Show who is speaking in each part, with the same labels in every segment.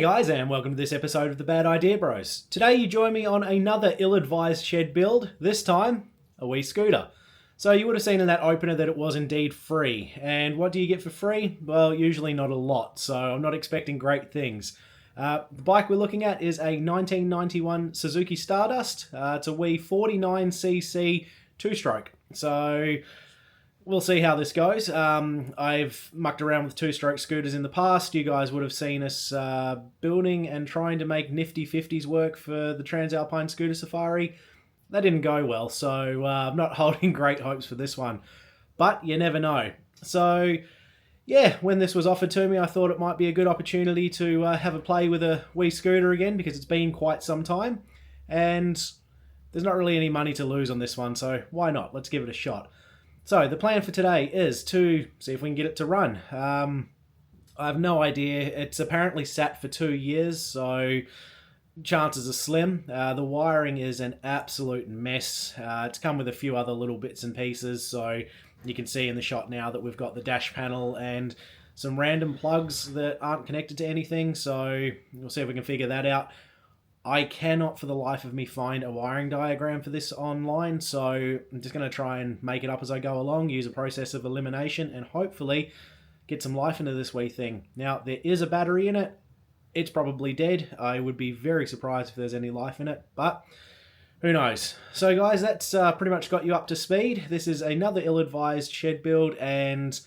Speaker 1: guys, and welcome to this episode of the Bad Idea Bros. Today you join me on another ill-advised shed build, this time a wee scooter. So you would have seen in that opener that it was indeed free, and what do you get for free? Well, usually not a lot, so I'm not expecting great things. The bike we're looking at is a 1991 Suzuki Stardust. It's a wee 49cc two-stroke, so we'll see how this goes. I've mucked around with two-stroke scooters in the past. You guys would have seen us building and trying to make nifty 50s work for the Transalpine Scooter Safari. That didn't go well, so I'm not holding great hopes for this one. But you never know. So yeah, when this was offered to me, I thought it might be a good opportunity to have a play with a wee scooter again, because it's been quite some time. And there's not really any money to lose on this one, so why not? Let's give it a shot. So the plan for today is to see if we can get it to run. I have no idea. It's apparently sat for 2 years, so chances are slim. The wiring is an absolute mess. It's come with a few other little bits and pieces, so you can see in the shot now that we've got the dash panel and some random plugs that aren't connected to anything, so we'll see if we can figure that out. I cannot for the life of me find a wiring diagram for this online, so I'm just going to try and make it up as I go along, use a process of elimination, and hopefully get some life into this wee thing. Now, there is a battery in it. It's probably dead. I would be very surprised if there's any life in it, but who knows. So guys, that's pretty much got you up to speed. This is another ill-advised shed build, and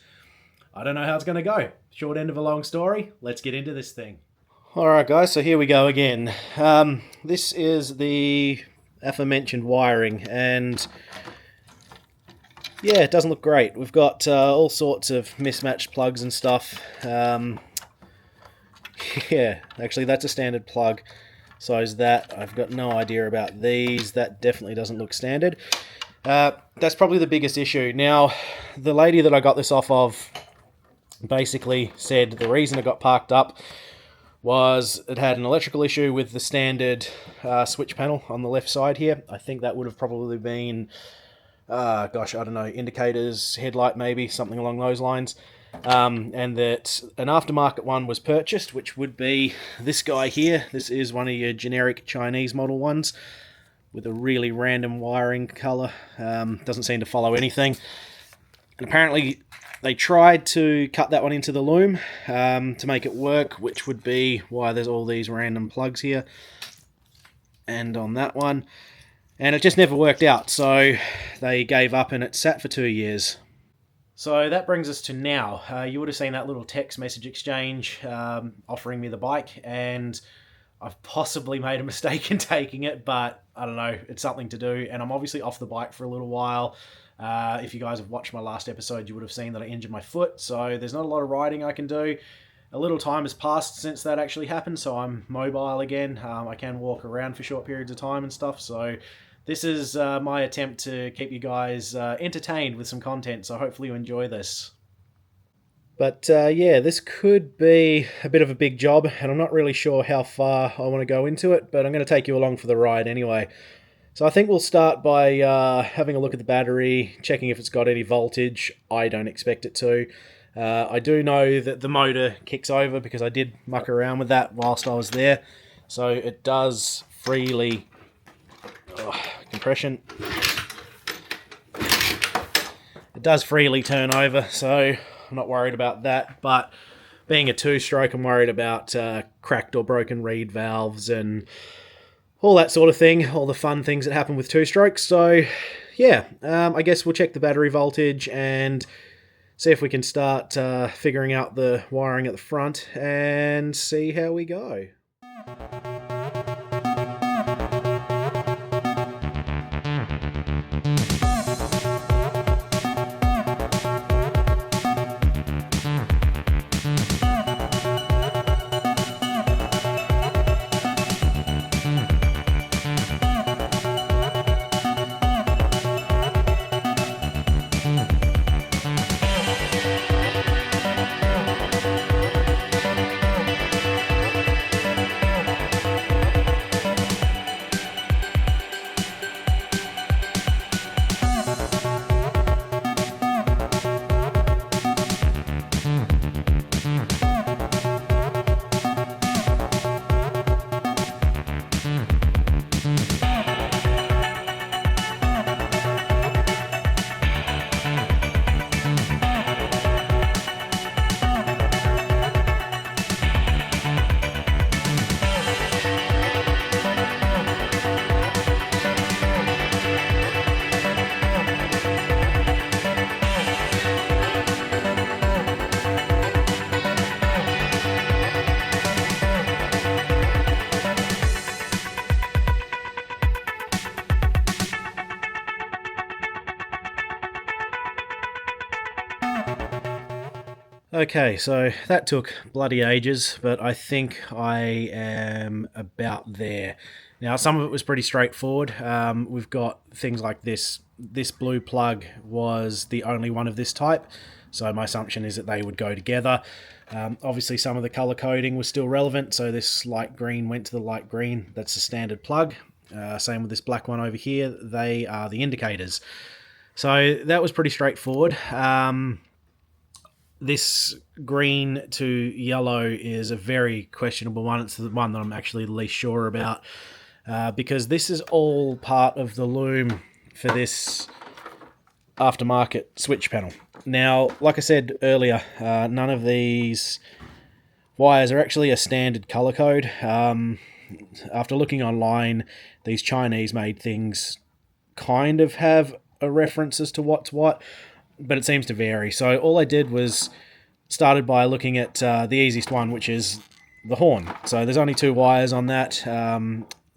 Speaker 1: I don't know how it's going to go. Short end of a long story. Let's get into this thing. Alright guys, so here we go again. This is the aforementioned wiring, and yeah, it doesn't look great. We've got all sorts of mismatched plugs and stuff. Yeah, actually that's a standard plug. So is that. I've got no idea about these. That definitely doesn't look standard. That's probably the biggest issue. Now, the lady that I got this off of basically said the reason it got parked up was it had an electrical issue with the standard switch panel on the left side here. I think that would have probably been, gosh, I don't know, indicators, headlight maybe, something along those lines. And that an aftermarket one was purchased, which would be this guy here. This is one of your generic Chinese model ones with a really random wiring color. Doesn't seem to follow anything. And apparently they tried to cut that one into the loom to make it work, which would be why there's all these random plugs here and on that one. And it just never worked out, so they gave up and it sat for 2 years. So that brings us to now. You would have seen that little text message exchange offering me the bike, and I've possibly made a mistake in taking it, but I don't know, it's something to do, and I'm obviously off the bike for a little while. If you guys have watched my last episode, you would have seen that I injured my foot, so there's not a lot of riding I can do. A little time has passed since that actually happened, so I'm mobile again. I can walk around for short periods of time and stuff, so this is my attempt to keep you guys entertained with some content, so hopefully you enjoy this. But yeah, this could be a bit of a big job, and I'm not really sure how far I want to go into it, but I'm going to take you along for the ride anyway. So I think we'll start by having a look at the battery, checking if it's got any voltage. I don't expect it to. I do know that the motor kicks over because I did muck around with that whilst I was there. So it does freely... compression. It does freely turn over, so I'm not worried about that. But being a two-stroke, I'm worried about cracked or broken reed valves and all that sort of thing, all the fun things that happen with two-strokes. So yeah, I guess we'll check the battery voltage and see if we can start figuring out the wiring at the front and see how we go. Okay, so that took bloody ages, but I think I am about there. Now, some of it was pretty straightforward. We've got things like this. This blue plug was the only one of this type, so my assumption is that they would go together. Obviously, some of the colour coding was still relevant, so this light green went to the light green. That's the standard plug. Same with this black one over here. They are the indicators. So that was pretty straightforward. This green to yellow is a very questionable one. It's the one that I'm actually the least sure about, because this is all part of the loom for this aftermarket switch panel. Now, like I said earlier, none of these wires are actually a standard color code. After looking online, these Chinese made things kind of have a reference as to what's what, but it seems to vary. So all I did was started by looking at the easiest one, which is the horn. So there's only 2 wires on that.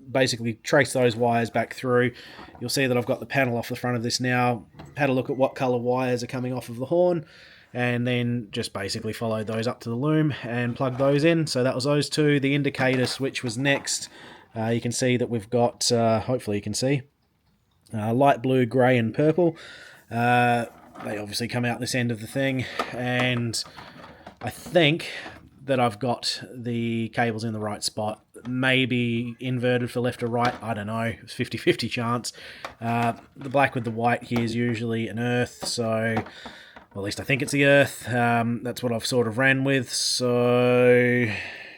Speaker 1: Basically trace those wires back through. You'll see that I've got the panel off the front of this now. Had a look at what colour wires are coming off of the horn, and then just basically followed those up to the loom and plugged those in. So that was those 2. The indicator switch was next. You can see that we've got, hopefully you can see, light blue, grey and purple. They obviously come out this end of the thing, and I think that I've got the cables in the right spot. Maybe inverted for left or right, I don't know. It's 50-50 chance. The black with the white here is usually an earth, so well, at least I think it's the earth. That's what I've sort of ran with, so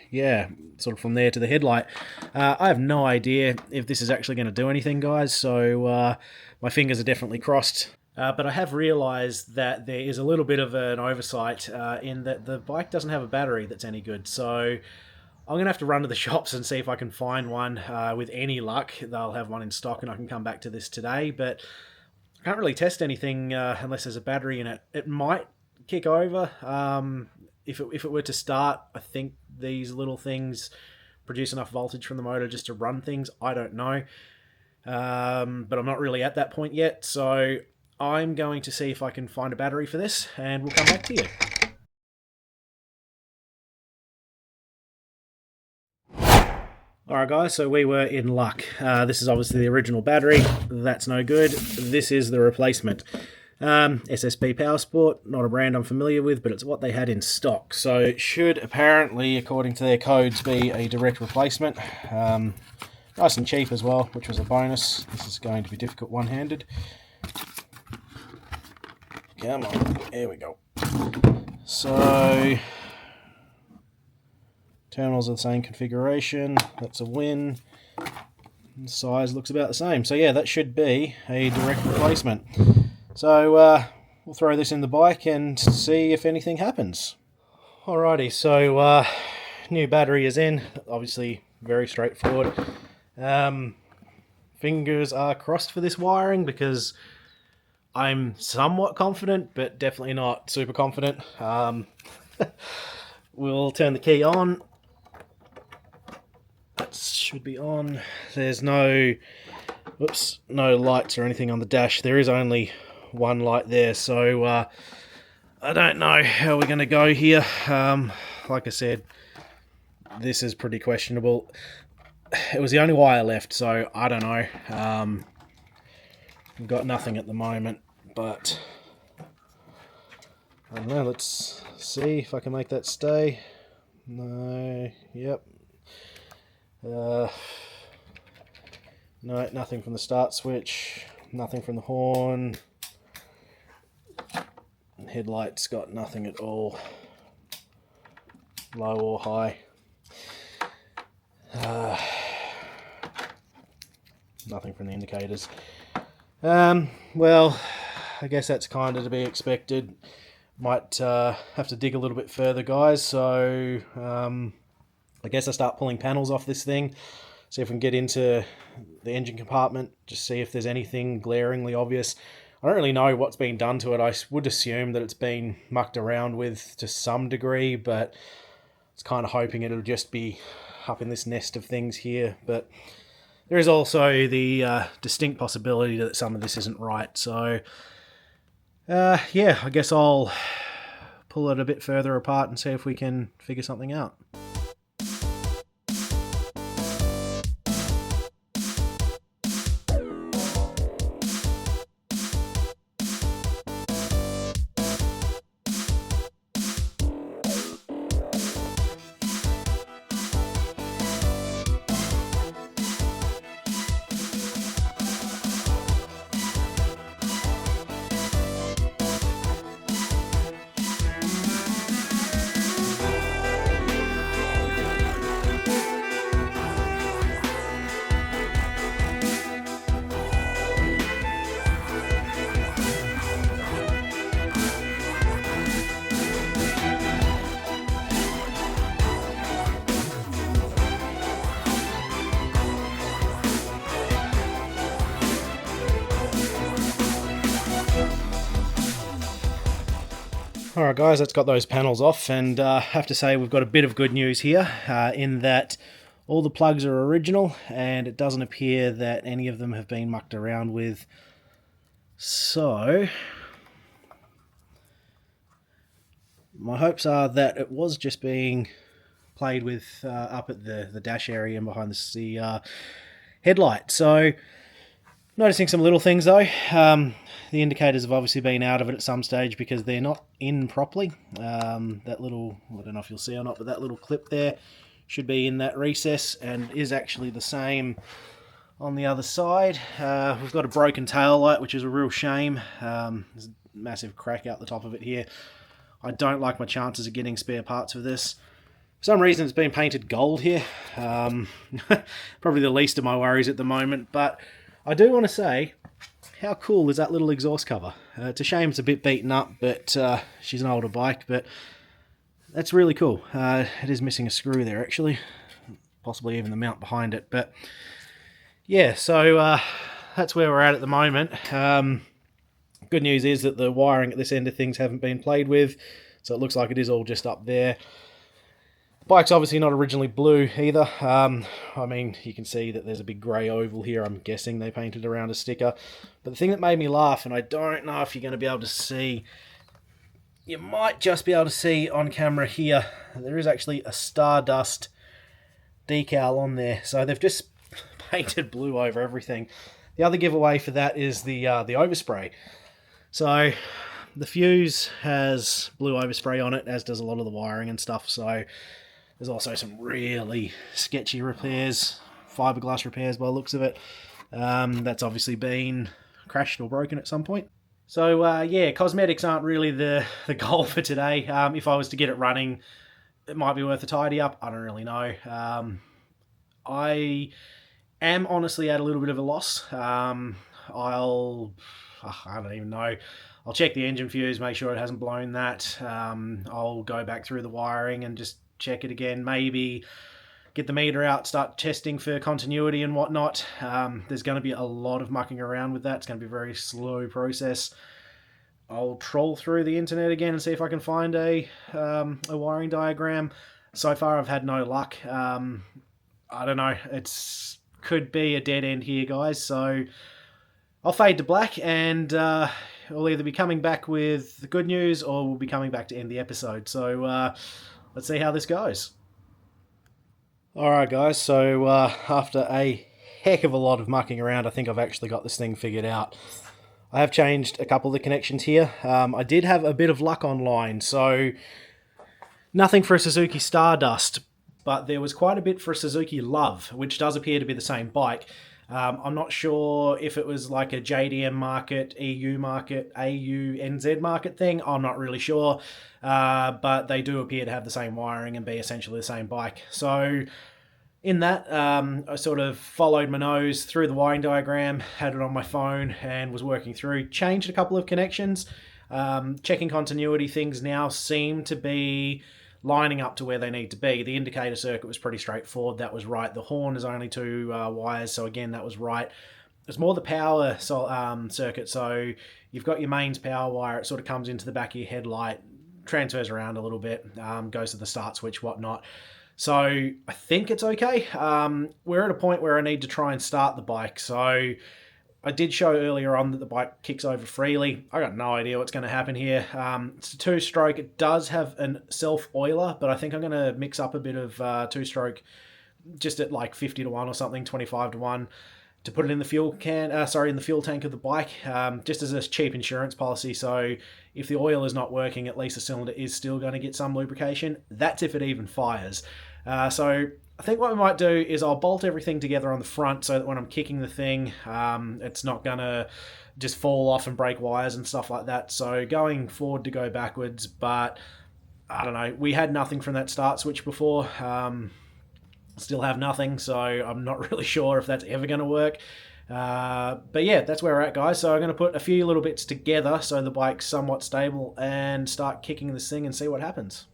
Speaker 1: yeah, sort of from there to the headlight. I have no idea if this is actually going to do anything, guys, so my fingers are definitely crossed. But I have realised that there is a little bit of an oversight in that the bike doesn't have a battery that's any good. So I'm going to have to run to the shops and see if I can find one. With any luck, they'll have one in stock and I can come back to this today. But I can't really test anything unless there's a battery in it. It might kick over. If it were to start, I think these little things produce enough voltage from the motor just to run things. I don't know. But I'm not really at that point yet. So I'm going to see if I can find a battery for this, and we'll come back to you. Alright guys, so we were in luck. This is obviously the original battery. That's no good. This is the replacement. SSB Powersport, not a brand I'm familiar with, but it's what they had in stock. So it should apparently, according to their codes, be a direct replacement. Nice and cheap as well, which was a bonus. This is going to be difficult one-handed. Come on, there we go. So, terminals are the same configuration, that's a win. The size looks about the same. So yeah, that should be a direct replacement. So we'll throw this in the bike and see if anything happens. Alrighty, so new battery is in, obviously very straightforward. Fingers are crossed for this wiring because I'm somewhat confident, but definitely not super confident. We'll turn the key on. That should be on. There's no lights or anything on the dash. There is only one light there, so I don't know how we're going to go here. Like I said, this is pretty questionable. It was the only wire left, so I don't know. We've got nothing at the moment, but I don't know. Let's see if I can make that stay. No, yep. No, nothing from the start switch, nothing from the horn. Headlights got nothing at all, low or high. Nothing from the indicators. Well, I guess that's kind of to be expected. Might have to dig a little bit further, guys, so I guess I start pulling panels off this thing, see if we can get into the engine compartment, just see if there's anything glaringly obvious. I don't really know what's been done to it. I would assume that it's been mucked around with to some degree, but it's kind of hoping it'll just be up in this nest of things here. But there is also the distinct possibility that some of this isn't right. So, yeah, I guess I'll pull it a bit further apart and see if we can figure something out. Alright guys, that's got those panels off, and I have to say we've got a bit of good news here in that all the plugs are original and it doesn't appear that any of them have been mucked around with. So my hopes are that it was just being played with up at the dash area and behind the headlight. So noticing some little things though. The indicators have obviously been out of it at some stage because they're not in properly. That little, I don't know if you'll see or not, but that little clip there should be in that recess and is actually the same on the other side. We've got a broken tail light, which is a real shame. There's a massive crack out the top of it here. I don't like my chances of getting spare parts for this. For some reason it's been painted gold here. Probably the least of my worries at the moment, but I do want to say, how cool is that little exhaust cover? It's a shame it's a bit beaten up, but she's an older bike, but that's really cool. It is missing a screw there actually, possibly even the mount behind it, but yeah, so that's where we're at the moment. Good news is that the wiring at this end of things haven't been played with, so it looks like it is all just up there. Bike's obviously not originally blue either. I mean, you can see that there's a big grey oval here. I'm guessing they painted around a sticker. But the thing that made me laugh, and I don't know if you're going to be able to see, you might just be able to see on camera here, there is actually a Stardust decal on there. So they've just painted blue over everything. The other giveaway for that is the overspray. So the fuse has blue overspray on it, as does a lot of the wiring and stuff. So there's also some really sketchy repairs, fiberglass repairs by the looks of it. That's obviously been crashed or broken at some point. So yeah, cosmetics aren't really the goal for today. If I was to get it running, it might be worth a tidy up. I don't really know. I am honestly at a little bit of a loss. I don't even know. I'll check the engine fuse, make sure it hasn't blown that. I'll go back through the wiring and just check it again. Maybe get the meter out, start testing for continuity and whatnot. There's going to be a lot of mucking around with that. It's going to be a very slow process. I'll troll through the internet again and see if I can find a wiring diagram. So far I've had no luck. I don't know. It's could be a dead end here, guys. So I'll fade to black, and we'll either be coming back with the good news or we'll be coming back to end the episode. So let's see how this goes. Alright guys, so after a heck of a lot of mucking around, I think I've actually got this thing figured out. I have changed a couple of the connections here. I did have a bit of luck online, so nothing for a Suzuki Stardust, but there was quite a bit for a Suzuki Love, which does appear to be the same bike. I'm not sure if it was like a JDM market, EU market, AU, NZ market thing. I'm not really sure, but they do appear to have the same wiring and be essentially the same bike. So in that, I sort of followed my nose through the wiring diagram, had it on my phone and was working through, changed a couple of connections, checking continuity. Things now seem to be lining up to where they need to be. The indicator circuit was pretty straightforward. That was right. The horn is only 2 wires, so again, that was right. It's more the power circuit. So you've got your mains power wire. It sort of comes into the back of your headlight, transfers around a little bit, goes to the start switch, whatnot. So I think it's okay. We're at a point where I need to try and start the bike. So I did show earlier on that the bike kicks over freely. I got no idea what's going to happen here. It's a two-stroke. It does have a self-oiler, but I think I'm going to mix up a bit of two-stroke just at like 50 to 1 or something, 25 to 1, to put it in the fuel in the fuel tank of the bike, just as a cheap insurance policy. So if the oil is not working, at least the cylinder is still going to get some lubrication. That's if it even fires. So I think what we might do is I'll bolt everything together on the front so that when I'm kicking the thing, it's not going to just fall off and break wires and stuff like that. So going forward to go backwards, but I don't know. We had nothing from that start switch before. Still have nothing, so I'm not really sure if that's ever going to work. But yeah, that's where we're at, guys. So I'm going to put a few little bits together so the bike's somewhat stable and start kicking this thing and see what happens.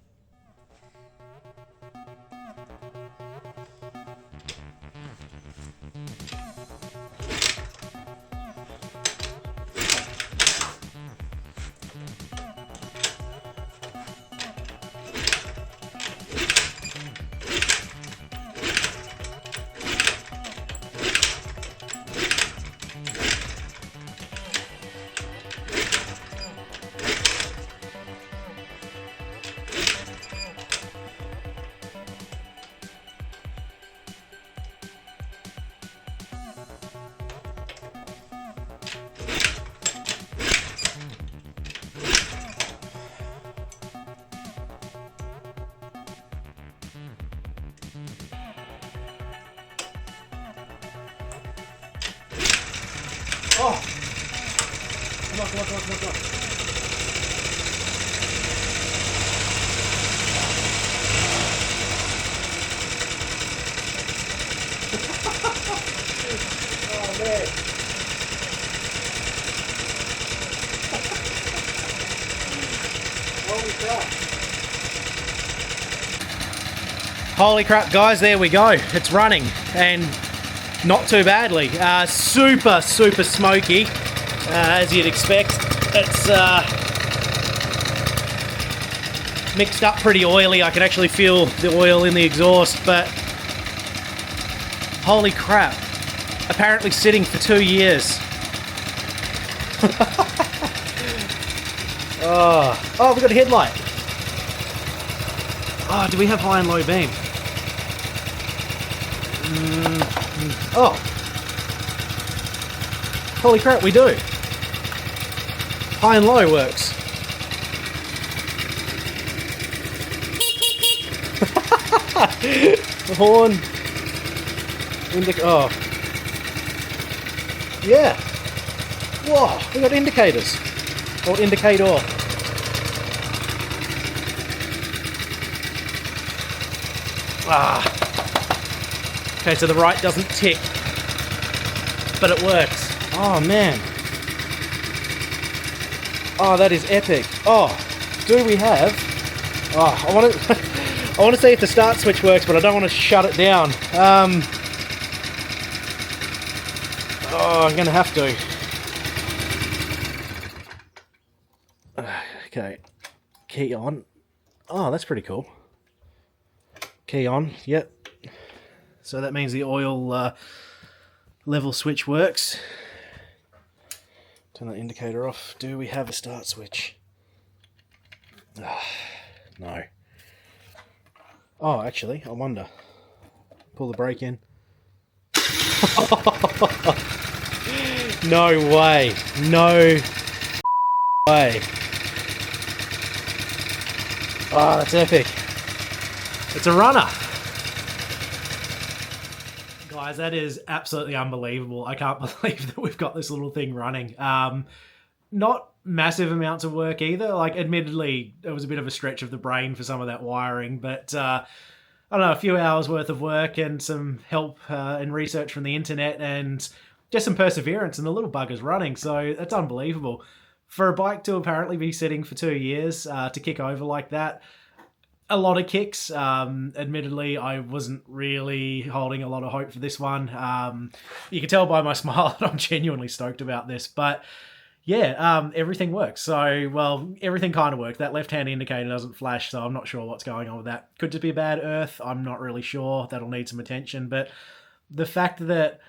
Speaker 1: Oh! Come on, come on, come on, come on, come on. Oh, man. Holy crap. Holy crap, guys, there we go. It's running, and not too badly. Super smoky, as you'd expect. It's mixed up pretty oily. I can actually feel the oil in the exhaust, but holy crap. Apparently sitting for 2 years. Oh, we've got a headlight. Oh, do we have high and low beam? Oh. Holy crap, we do. High and low works. The horn. Oh. Yeah. Whoa, we got indicators. Or indicator. Ah. Okay, so the right doesn't tick, but it works. Oh, man. Oh, that is epic. Oh, do we have... Oh, I want to... I want to see if the start switch works, but I don't want to shut it down. Oh, I'm going to have to. Okay. Key on. Oh, that's pretty cool. Key on. Yep. So that means the oil level switch works. Turn the indicator off. Do we have a start switch? No. Oh, actually, I wonder. Pull the brake in. No way. No way. Oh, that's epic. It's a runner. Guys, that is absolutely unbelievable. I can't believe that we've got this little thing running. Not massive amounts of work either. Like, admittedly, it was a bit of a stretch of the brain for some of that wiring, but I don't know, a few hours worth of work and some help and research from the internet and just some perseverance, and the little bugger's running. So that's unbelievable. For a bike to apparently be sitting for 2 years, to kick over like that, a lot of kicks. Admittedly, I wasn't really holding a lot of hope for this one. You can tell by my smile that I'm genuinely stoked about this, but yeah, everything works. So, well, everything kind of works. That left-hand indicator doesn't flash, so I'm not sure what's going on with that. Could just be a bad earth. I'm not really sure. That'll need some attention. But the fact that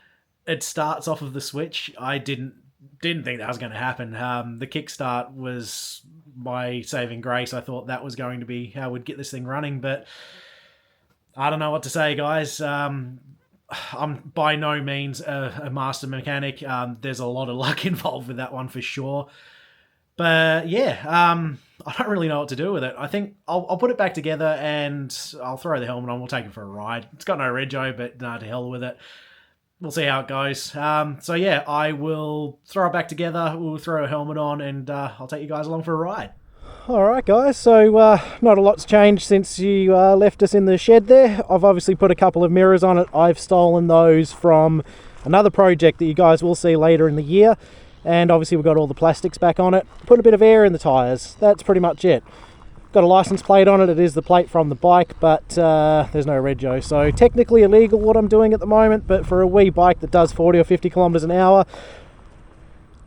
Speaker 1: it starts off of the switch, I didn't think that was going to happen. The kickstart was my saving grace. I thought that was going to be how we'd get this thing running, but I don't know what to say, guys. I'm by no means a master mechanic. There's a lot of luck involved with that one for sure. But yeah, I don't really know what to do with it. I think I'll put it back together and I'll throw the helmet on. We'll take it for a ride. It's got no rego, but to hell with it. We'll see how it goes. So yeah, I will throw it back together. We'll throw a helmet on and I'll take you guys along for a ride. Alright guys, so not a lot's changed since you left us in the shed there. I've obviously put a couple of mirrors on it. I've stolen those from another project that you guys will see later in the year. And obviously we've got all the plastics back on it. Put a bit of air in the tyres. That's pretty much it. Got a license plate on it. It is the plate from the bike, but there's no rego. So technically illegal what I'm doing at the moment, but for a wee bike that does 40 or 50 kilometers an hour,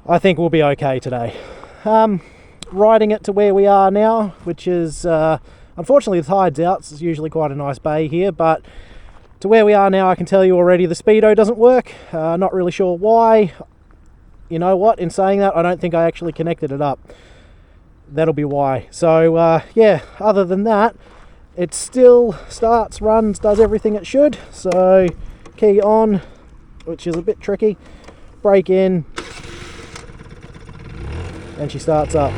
Speaker 1: I think we'll be okay today. Riding it to where we are now, which is unfortunately the tide's out, so it's usually quite a nice bay here, but to where we are now, I can tell you already the speedo doesn't work. Not really sure why. You know what, in saying that, I don't think I actually connected it up. That'll be why. So yeah, other than that, it still starts, runs, does everything it should. So key on, which is a bit tricky, brake in, and she starts up.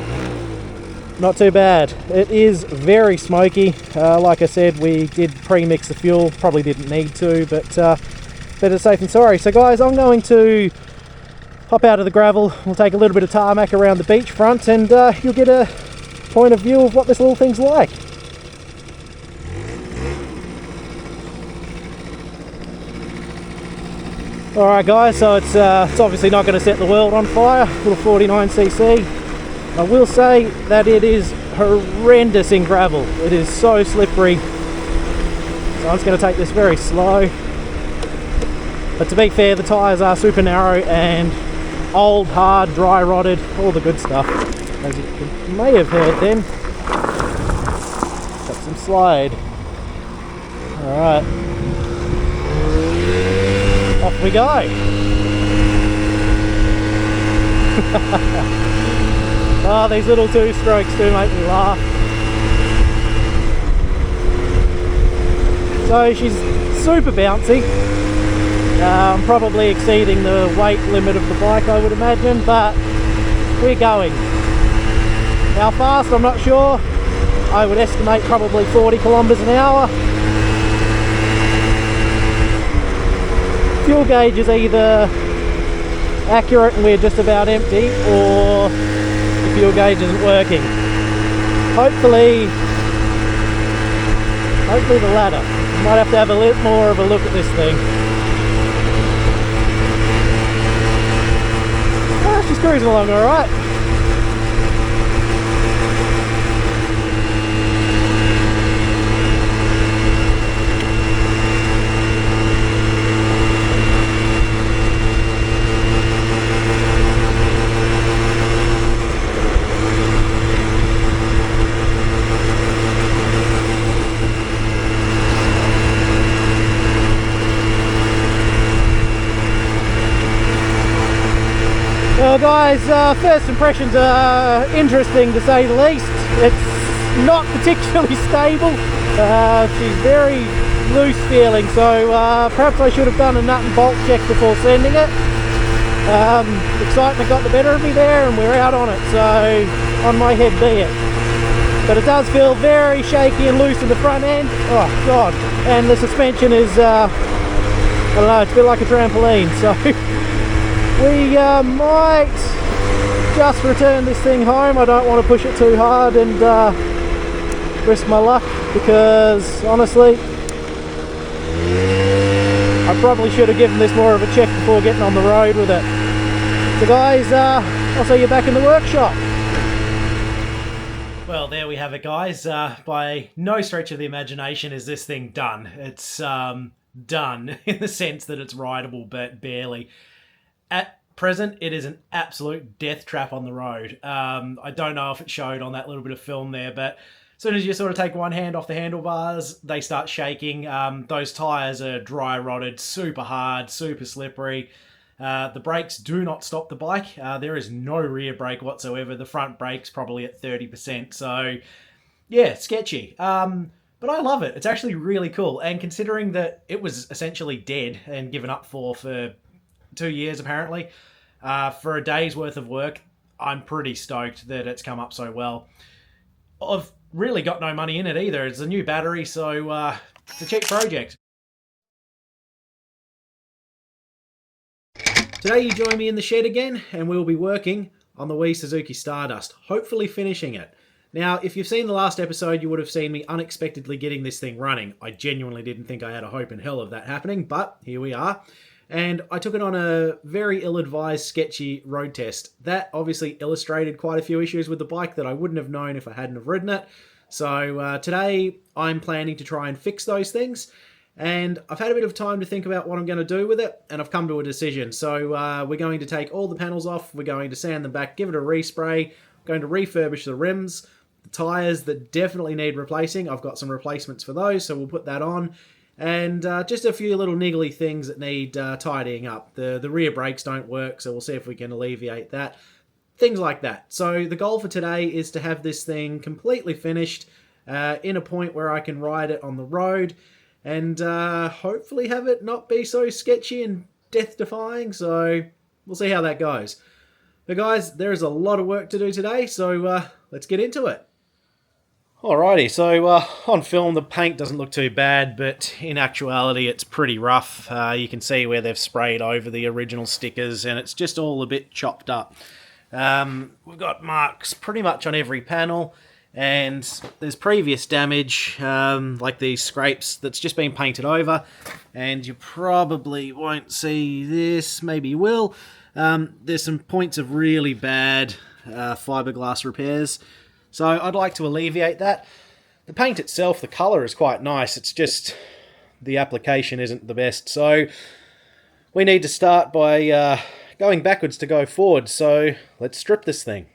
Speaker 1: Not too bad. It is very smoky. Like I said, we did pre-mix the fuel, probably didn't need to, but better safe than sorry. So guys, I'm going to hop out of the gravel. We'll take a little bit of tarmac around the beach front and you'll get a point of view of what this little thing's like. Alright guys, so it's obviously not going to set the world on fire, little 49cc. I will say that it is horrendous in gravel. It is so slippery. So I'm just going to take this very slow. But to be fair, the tyres are super narrow and old, hard, dry rotted, all the good stuff. As you may have heard then. Got some slide. Alright. Off we go. Oh, these little two-strokes do make me laugh. So she's super bouncy. I'm probably exceeding the weight limit of the bike, I would imagine, but we're going. How fast, I'm not sure. I would estimate probably 40 kilometers an hour. Fuel gauge is either accurate and we're just about empty, or the fuel gauge isn't working. Hopefully the latter. Might have to have a little more of a look at this thing. She's cruising along alright. Well guys, first impressions are interesting to say the least. It's not particularly stable. She's very loose feeling, so perhaps I should have done a nut and bolt check before sending it. Excitement got the better of me there and we're out on it, so on my head be it. But it does feel very shaky and loose in the front end. Oh god, and the suspension is, I don't know, it's a bit like a trampoline, so we might just return this thing home. I don't want to push it too hard and risk my luck, because honestly I probably should have given this more of a check before getting on the road with it. So guys, I'll see you back in the workshop. Well, there we have it guys. By no stretch of the imagination is this thing done. It's done in the sense that it's rideable, but barely. At present, it is an absolute death trap on the road. I don't know if it showed on that little bit of film there, but as soon as you sort of take one hand off the handlebars, they start shaking. Those tyres are dry rotted, super hard, super slippery. The brakes do not stop the bike. There is no rear brake whatsoever. The front brake's probably at 30%. So, yeah, sketchy. But I love it. It's actually really cool. And considering that it was essentially dead and given up for 2 years, apparently, for a day's worth of work, I'm pretty stoked that it's come up so well. I've really got no money in it either. It's a new battery, so it's a cheap project. Today you join me in the shed again, and we'll be working on the Wii Suzuki Stardust, hopefully finishing it. Now, if you've seen the last episode, you would have seen me unexpectedly getting this thing running. I genuinely didn't think I had a hope in hell of that happening, but here we are. And I took it on a very ill-advised, sketchy road test. That obviously illustrated quite a few issues with the bike that I wouldn't have known if I hadn't have ridden it. So today I'm planning to try and fix those things. And I've had a bit of time to think about what I'm going to do with it, and I've come to a decision. So we're going to take all the panels off, we're going to sand them back, give it a respray, we're going to refurbish the rims, the tyres that definitely need replacing. I've got some replacements for those, so we'll put that on. And just a few little niggly things that need tidying up. The rear brakes don't work, so we'll see if we can alleviate that. Things like that. So the goal for today is to have this thing completely finished in a point where I can ride it on the road, and hopefully have it not be so sketchy and death-defying, so we'll see how that goes. But guys, there is a lot of work to do today, so let's get into it. Alrighty, so on film the paint doesn't look too bad, but in actuality it's pretty rough. You can see where they've sprayed over the original stickers, and it's just all a bit chopped up. We've got marks pretty much on every panel, and there's previous damage, like these scrapes, that's just been painted over, and you probably won't see this, maybe you will. There's some points of really bad fiberglass repairs, so I'd like to alleviate that. The paint itself, the colour is quite nice, it's just the application isn't the best, so we need to start by going backwards to go forward, so let's strip this thing.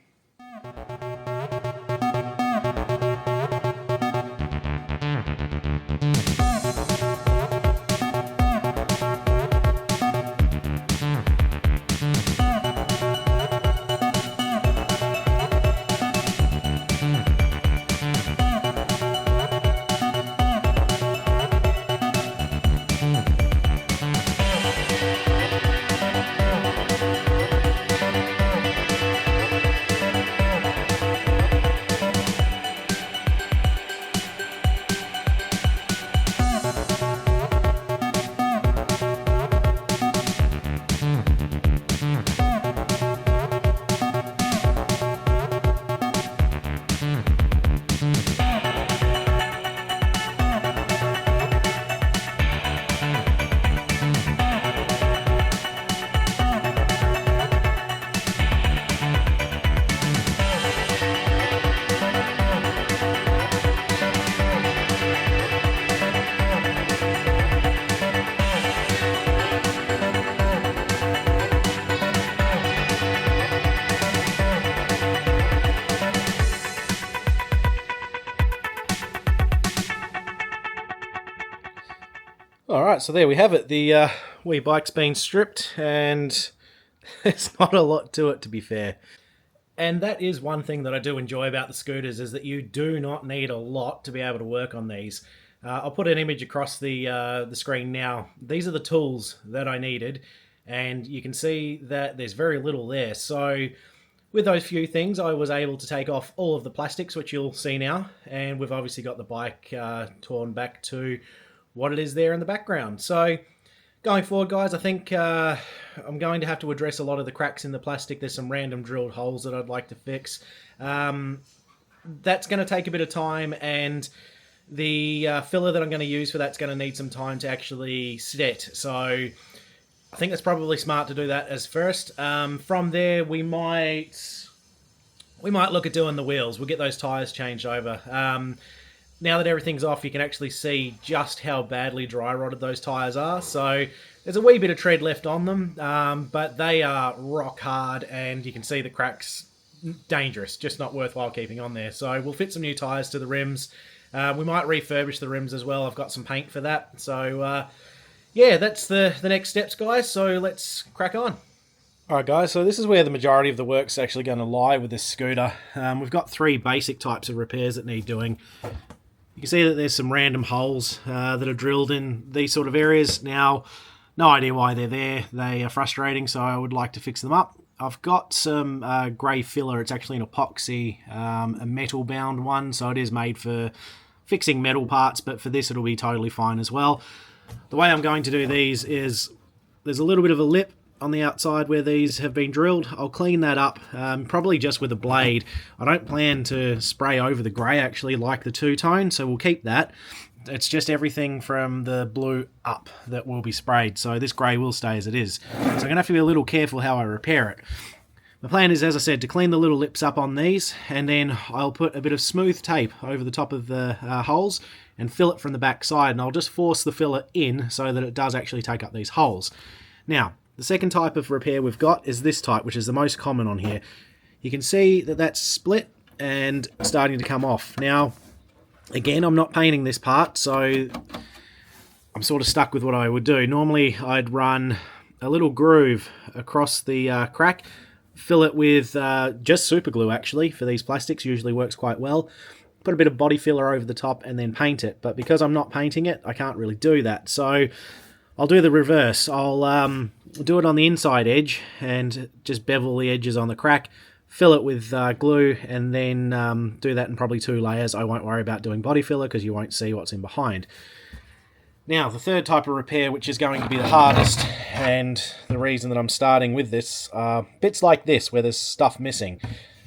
Speaker 1: Alright, so there we have it. The wee bike's been stripped, and there's not a lot to it, to be fair. And that is one thing that I do enjoy about the scooters, is that you do not need a lot to be able to work on these. I'll put an image across the screen now. These are the tools that I needed, and you can see that there's very little there. So with those few things, I was able to take off all of the plastics, which you'll see now, and we've obviously got the bike torn back to what it is there in the background. So going forward, guys, I think I'm going to have to address a lot of the cracks in the plastic. There's some random drilled holes that I'd like to fix. That's going to take a bit of time, and the filler that I'm going to use for that's going to need some time to actually set. So I think it's probably smart to do that as first. From there, we might look at doing the wheels. We'll get those tyres changed over. Now that everything's off, you can actually see just how badly dry rotted those tyres are. So there's a wee bit of tread left on them, but they are rock hard, and you can see the cracks. Dangerous, just not worthwhile keeping on there. So we'll fit some new tyres to the rims. We might refurbish the rims as well. I've got some paint for that. So yeah, that's the next steps, guys. So let's crack on. Alright guys, so this is where the majority of the work's actually going to lie with this scooter. We've got three basic types of repairs that need doing. You can see that there's some random holes that are drilled in these sort of areas. Now, no idea why they're there. They are frustrating, so I would like to fix them up. I've got some grey filler. It's actually an epoxy, a metal bound one, so it is made for fixing metal parts, but for this it'll be totally fine as well. The way I'm going to do these is there's a little bit of a lip on the outside where these have been drilled. I'll clean that up, probably just with a blade. I don't plan to spray over the grey actually like the two-tone, so we'll keep that. It's just everything from the blue up that will be sprayed, so this grey will stay as it is. So I'm going to have to be a little careful how I repair it. The plan is, as I said, to clean the little lips up on these, and then I'll put a bit of smooth tape over the top of the holes and fill it from the back side, and I'll just force the filler in so that it does actually take up these holes. Now, the second type of repair we've got is this type, which is the most common on here. You can see that that's split and starting to come off. Now, again, I'm not painting this part, so I'm sort of stuck with what I would do. Normally, I'd run a little groove across the crack, fill it with just super glue actually for these plastics, usually works quite well. Put a bit of body filler over the top and then paint it, but because I'm not painting it, I can't really do that. So I'll do the reverse. I'll do it on the inside edge and just bevel the edges on the crack, fill it with glue, and then do that in probably 2 layers. I won't worry about doing body filler because you won't see what's in behind. Now, the third type of repair, which is going to be the hardest, and the reason that I'm starting with this, bits like this where there's stuff missing.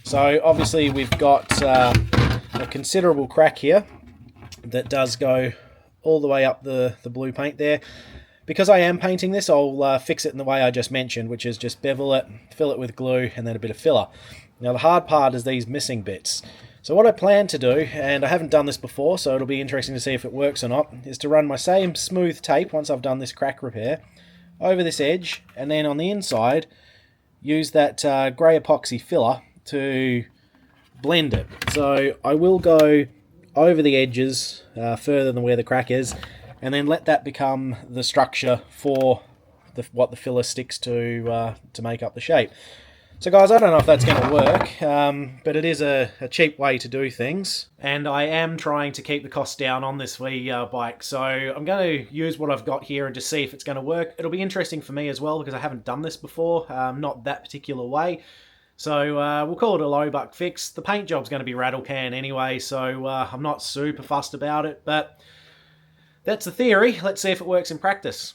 Speaker 1: So obviously we've got a considerable crack here that does go all the way up the blue paint there. Because I am painting this, I'll fix it in the way I just mentioned, which is just bevel it, fill it with glue, and then a bit of filler. Now the hard part is these missing bits. So what I plan to do, and I haven't done this before, so it'll be interesting to see if it works or not, is to run my same smooth tape, once I've done this crack repair, over this edge, and then on the inside, use that grey epoxy filler to blend it. So I will go over the edges further than where the crack is, and then let that become the structure for what the filler sticks to make up the shape. So guys, I don't know if that's going to work, but it is a cheap way to do things. And I am trying to keep the cost down on this bike, so I'm going to use what I've got here and just see if it's going to work. It'll be interesting for me as well because I haven't done this before, not that particular way. So we'll call it a low buck fix. The paint job's going to be rattle can anyway, so I'm not super fussed about it, but that's the theory. Let's see if it works in practice.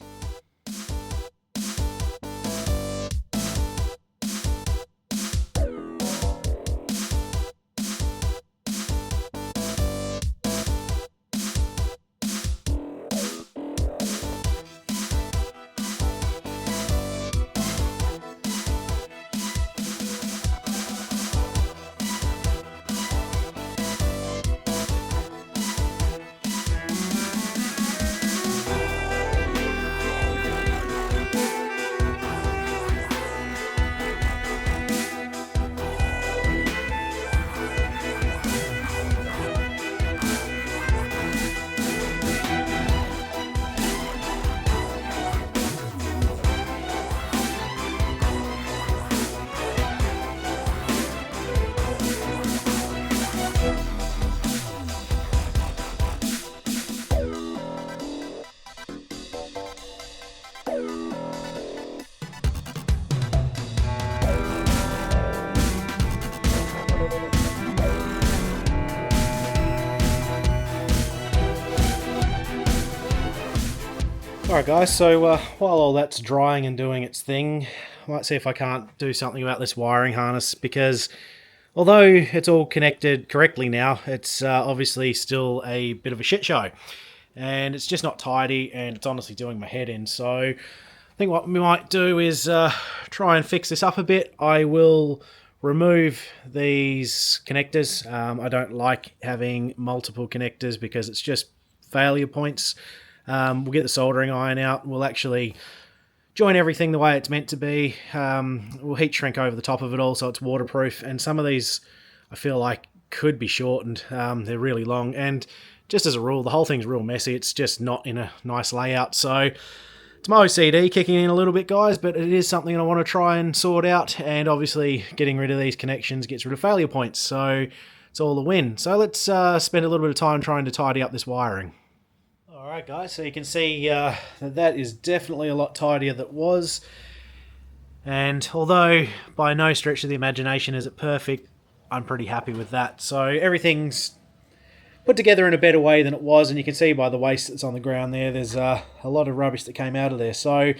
Speaker 1: Alright guys, so while all that's drying and doing its thing, I might see if I can't do something about this wiring harness, because although it's all connected correctly now, it's obviously still a bit of a shit show. And it's just not tidy, and it's honestly doing my head in. So I think what we might do is try and fix this up a bit. I will remove these connectors. I don't like having multiple connectors because it's just failure points. We'll get the soldering iron out. We'll actually join everything the way it's meant to be. We'll heat shrink over the top of it all so it's waterproof. And some of these I feel like could be shortened. They're really long. And just as a rule, the whole thing's real messy. It's just not in a nice layout. So It's my OCD kicking in a little bit, guys, but it is something I want to try and sort out, and obviously getting rid of these connections gets rid of failure points, so it's all a win. So let's spend a little bit of time trying to tidy up this wiring. Alright guys, so you can see that is definitely a lot tidier than it was. And although by no stretch of the imagination is it perfect, I'm pretty happy with that. So everything's put together in a better way than it was, and you can see by the waste that's on the ground there, there's a lot of rubbish that came out of there. So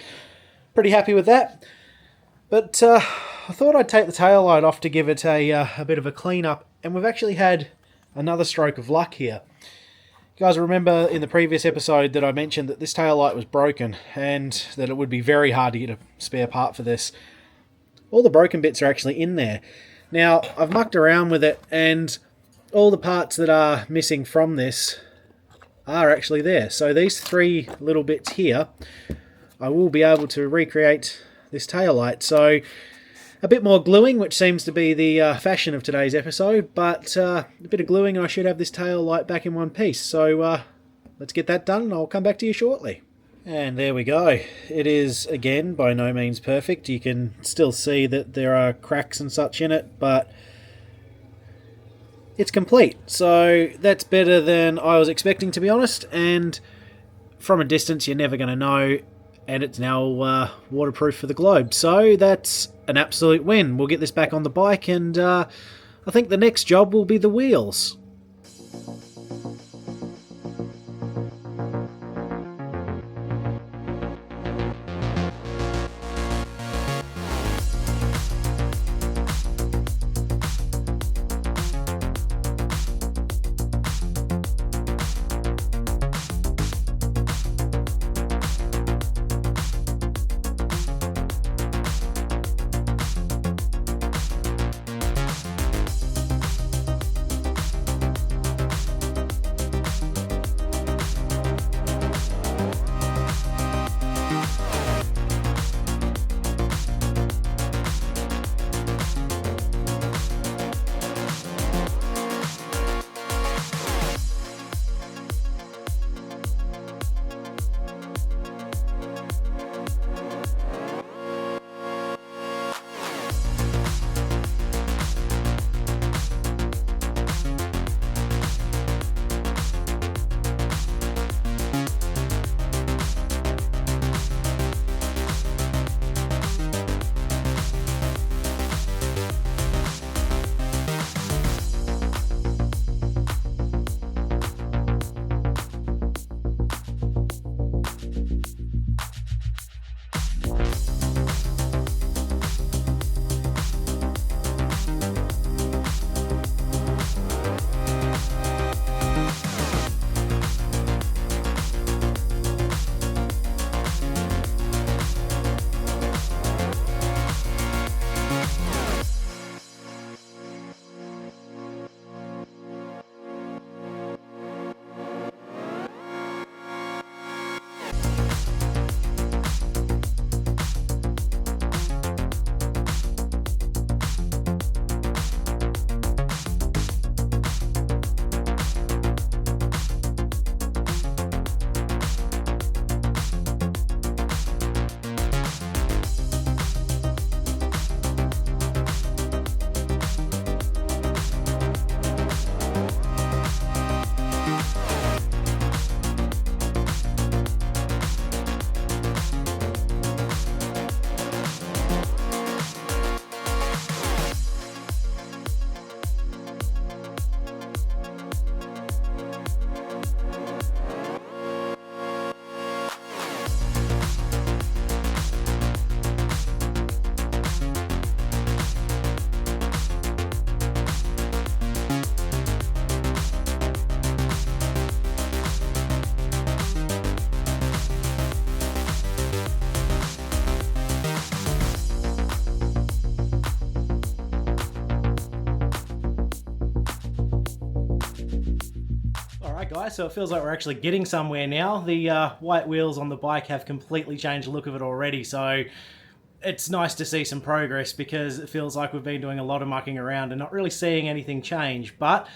Speaker 1: pretty happy with that. But I thought I'd take the tail light off to give it a bit of a clean up, and we've actually had another stroke of luck here. You guys remember in the previous episode that I mentioned that this tail light was broken and that it would be very hard to get a spare part for this. All the broken bits are actually in there. Now, I've mucked around with it, and all the parts that are missing from this are actually there. So these three little bits here, I will be able to recreate this tail light. So a bit more gluing, which seems to be the fashion of today's episode, but a bit of gluing and I should have this tail light back in one piece. So let's get that done and I'll come back to you shortly. And there we go. It is, again, by no means perfect. You can still see that there are cracks and such in it, but it's complete. So that's better than I was expecting, to be honest, and from a distance you're never going to know, and it's now waterproof for the globe. So that's an absolute win. We'll get this back on the bike, and I think the next job will be the wheels. Alright guys, so it feels like we're actually getting somewhere now. The white wheels on the bike have completely changed the look of it already, so it's nice to see some progress because it feels like we've been doing a lot of mucking around and not really seeing anything change. But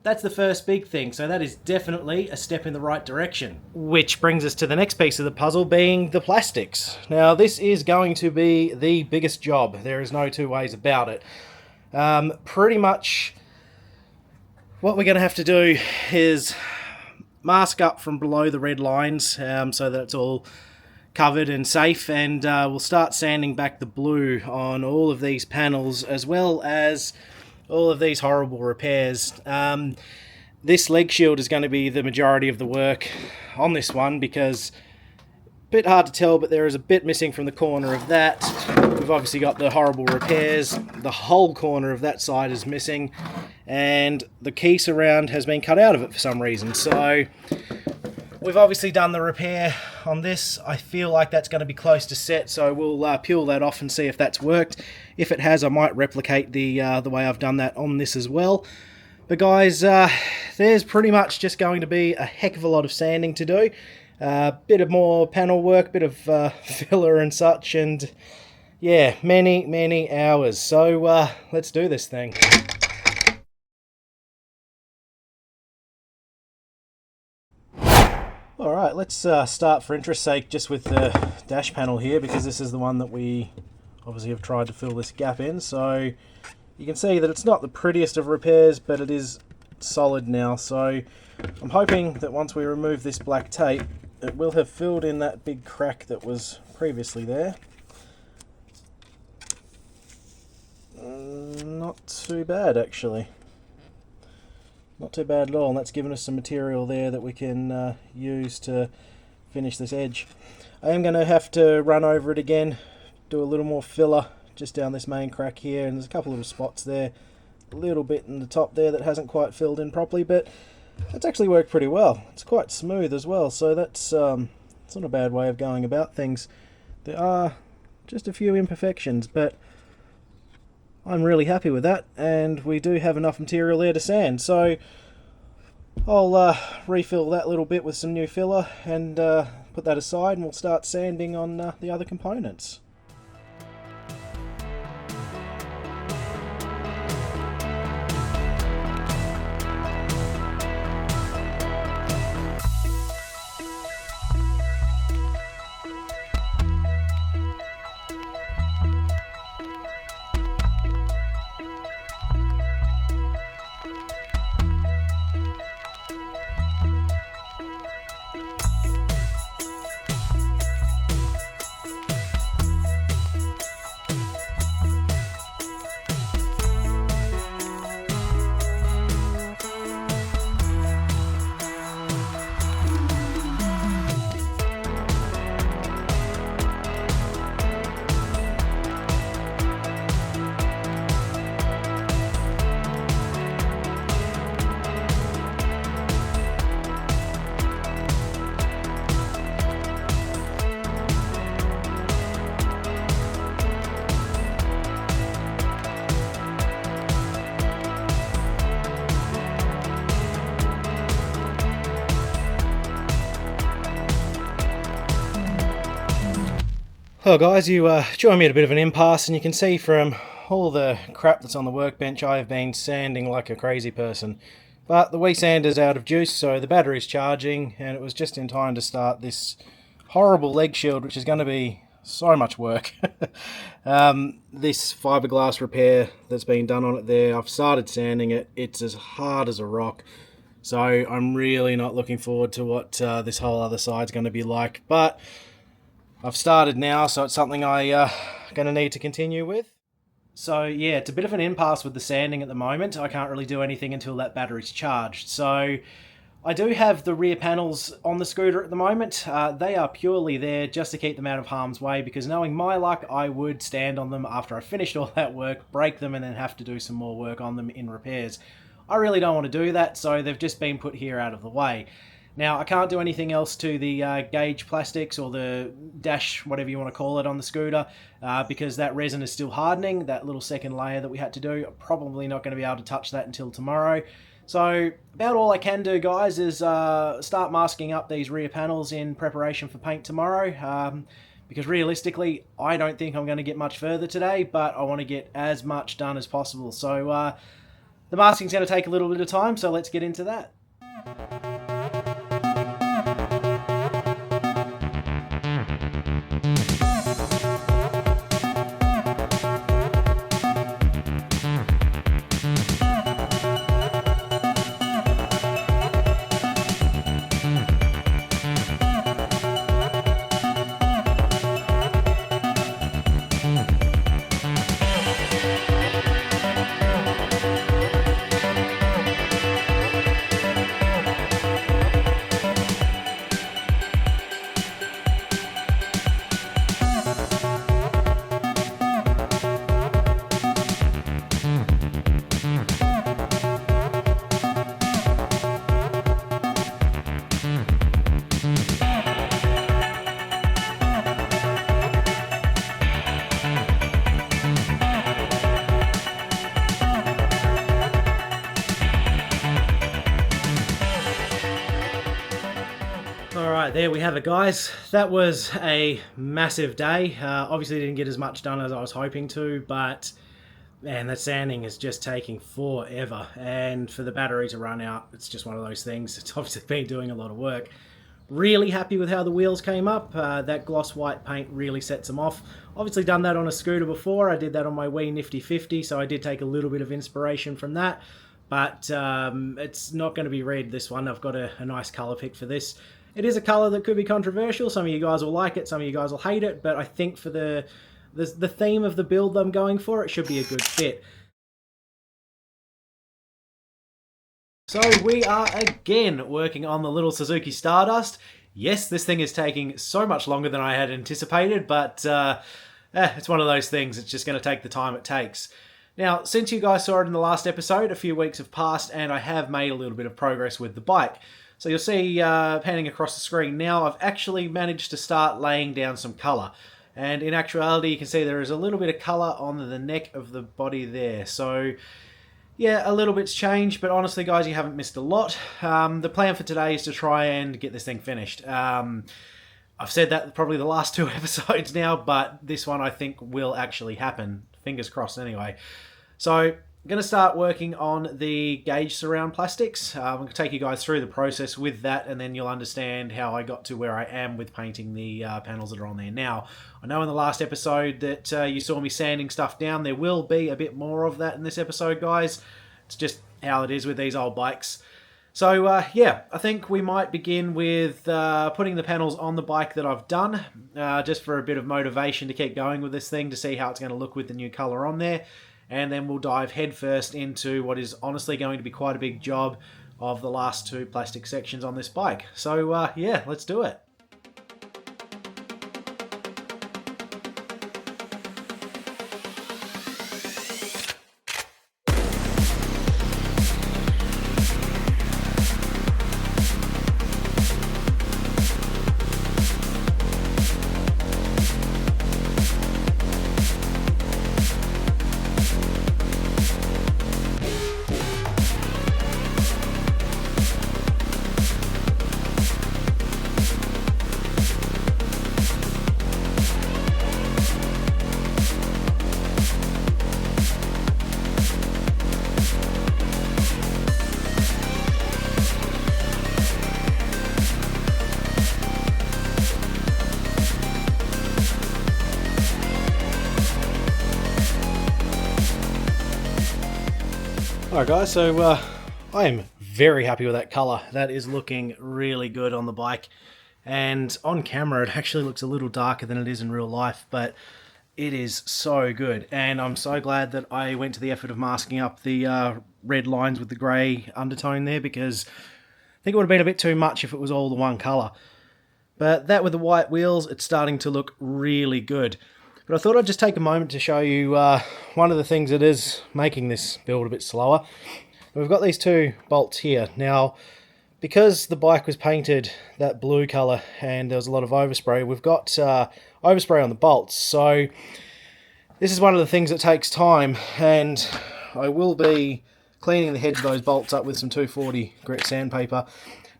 Speaker 1: that's the first big thing, so that is definitely a step in the right direction. Which brings us to the next piece of the puzzle, being the plastics. Now, this is going to be the biggest job. There is no two ways about it. Pretty much what we're going to have to do is mask up from below the red lines so that it's all covered and safe, and we'll start sanding back the blue on all of these panels, as well as all of these horrible repairs. This leg shield is going to be the majority of the work on this one, because a bit hard to tell, but there is a bit missing from the corner of that. We've obviously got the horrible repairs. The whole corner of that side is missing, and the key surround has been cut out of it for some reason. So we've obviously done the repair on this. I feel like that's going to be close to set, so we'll peel that off and see if that's worked. If it has, I might replicate the way I've done that on this as well. But guys, there's pretty much just going to be a heck of a lot of sanding to do. Bit of more panel work, bit of filler and such, and yeah, many hours. So let's do this thing. Alright, let's start for interest's sake just with the dash panel here, because this is the one that we obviously have tried to fill this gap in. So you can see that it's not the prettiest of repairs, but it is solid now. So I'm hoping that once we remove this black tape, it will have filled in that big crack that was previously there. Not too bad, actually. Not too bad at all, and that's given us some material there that we can use to finish this edge. I am going to have to run over it again, do a little more filler just down this main crack here, and there's a couple of little spots there, a little bit in the top there that hasn't quite filled in properly, but it's actually worked pretty well. It's quite smooth as well, so that's it's not a bad way of going about things. There are just a few imperfections, but I'm really happy with that, and we do have enough material there to sand. So I'll refill that little bit with some new filler and put that aside, and we'll start sanding on the other components. Well guys, you join me at a bit of an impasse, and you can see from all the crap that's on the workbench I have been sanding like a crazy person. But the Wii sander's out of juice, so the battery's charging, and it was just in time to start this horrible leg shield, which is going to be so much work. This fiberglass repair that's been done on it there, I've started sanding it. It's as hard as a rock, so I'm really not looking forward to what this whole other side's going to be like. But I've started now, so it's something I'm going to need to continue with. So yeah, it's a bit of an impasse with the sanding at the moment. I can't really do anything until that battery's charged. So I do have the rear panels on the scooter at the moment. They are purely there just to keep them out of harm's way, because knowing my luck, I would stand on them after I finished all that work, break them, and then have to do some more work on them in repairs. I really don't want to do that, so they've just been put here out of the way. Now, I can't do anything else to the gauge plastics or the dash, whatever you want to call it, on the scooter, because that resin is still hardening, that little second layer that we had to do. I'm probably not going to be able to touch that until tomorrow. So, about all I can do, guys, is start masking up these rear panels in preparation for paint tomorrow, because realistically, I don't think I'm going to get much further today, but I want to get as much done as possible. So, The masking's going to take a little bit of time, so let's get into that. Alright, there we have it, guys. That was a massive day. Obviously didn't get as much done as I was hoping to, but man, that sanding is just taking forever. And for the battery to run out, it's just one of those things. It's obviously been doing a lot of work. Really happy with how the wheels came up. That gloss white paint really sets them off. Obviously done that on a scooter before. I did that on my Wii Nifty 50, so I did take a little bit of inspiration from that. But it's not going to be red, this one. I've got a nice colour pick for this. It is a colour that could be controversial. Some of you guys will like it, some of you guys will hate it, but I think for the theme of the build I'm going for, it should be a good fit. So we are again working on the little Suzuki Stardust. Yes, this thing is taking so much longer than I had anticipated, but it's one of those things. It's just going to take the time it takes. Now, since you guys saw it in the last episode, a few weeks have passed and I have made a little bit of progress with the bike. So you'll see panning across the screen now, I've actually managed to start laying down some colour. And in actuality, you can see there is a little bit of colour on the neck of the body there. So yeah, a little bit's changed, but honestly guys, you haven't missed a lot. The plan for today is to try and get this thing finished. I've said that probably the last 2 episodes now, but this one I think will actually happen. Fingers crossed anyway. So I'm going to start working on the gauge surround plastics. I'm going to take you guys through the process with that, and then you'll understand how I got to where I am with painting the panels that are on there now. I know in the last episode that you saw me sanding stuff down. There will be a bit more of that in this episode, guys. It's just how it is with these old bikes. So yeah, I think we might begin with putting the panels on the bike that I've done, just for a bit of motivation to keep going with this thing, to see how it's going to look with the new colour on there. And then we'll dive headfirst into what is honestly going to be quite a big job of the last 2 plastic sections on this bike. So yeah, let's do it. Alright guys, so I am very happy with that colour. That is looking really good on the bike. And on camera it actually looks a little darker than it is in real life, but it is so good. And I'm so glad that I went to the effort of masking up the red lines with the grey undertone there, because I think it would have been a bit too much if it was all the one colour. But that with the white wheels, it's starting to look really good. But I thought I'd just take a moment to show you one of the things that is making this build a bit slower. We've got these 2 bolts here. Now, because the bike was painted that blue colour and there was a lot of overspray, we've got overspray on the bolts. So this is one of the things that takes time, and I will be cleaning the heads of those bolts up with some 240 grit sandpaper.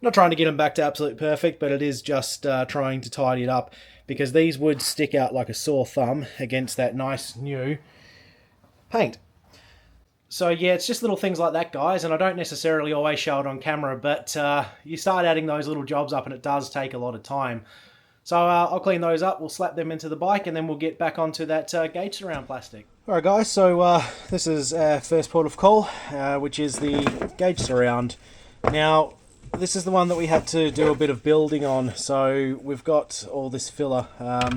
Speaker 1: Not trying to get them back to absolute perfect, but it is just trying to tidy it up, because these would stick out like a sore thumb against that nice new paint. So yeah, it's just little things like that, guys, and I don't necessarily always show it on camera, but you start adding those little jobs up and it does take a lot of time. So I'll clean those up, we'll slap them into the bike, and then we'll get back onto that gauge surround plastic. Alright guys, so this is our first port of call, which is the gauge surround. Now, this is the one that we had to do a bit of building on, so we've got all this filler.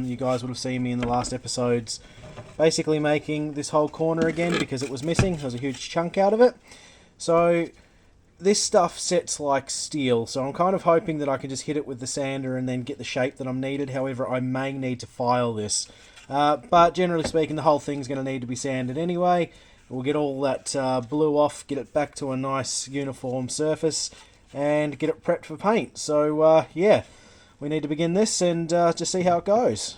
Speaker 1: You guys would have seen me in the last episodes basically making this whole corner again because it was missing. There was a huge chunk out of it. So this stuff sets like steel, so I'm kind of hoping that I can just hit it with the sander and then get the shape that I'm needed. However, I may need to file this. But generally speaking, the whole thing's going to need to be sanded anyway. We'll get all that blue off, get it back to a nice uniform surface, and get it prepped for paint. So yeah, we need to begin this and just see how it goes.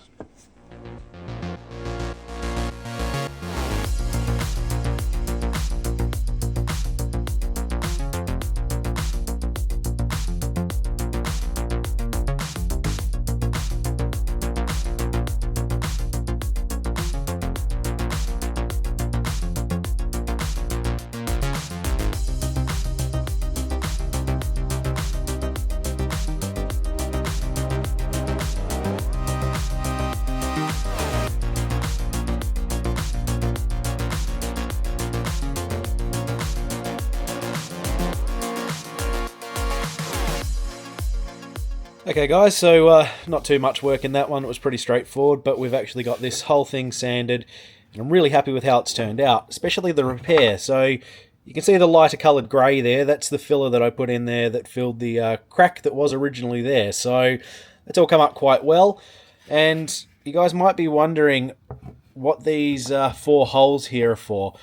Speaker 1: Okay guys, so not too much work in that one. It was pretty straightforward, but we've actually got this whole thing sanded, and I'm really happy with how it's turned out, especially the repair. So you can see the lighter coloured grey there. That's the filler that I put in there that filled the crack that was originally there. So that's all come up quite well. And you guys might be wondering what these 4 holes here are for.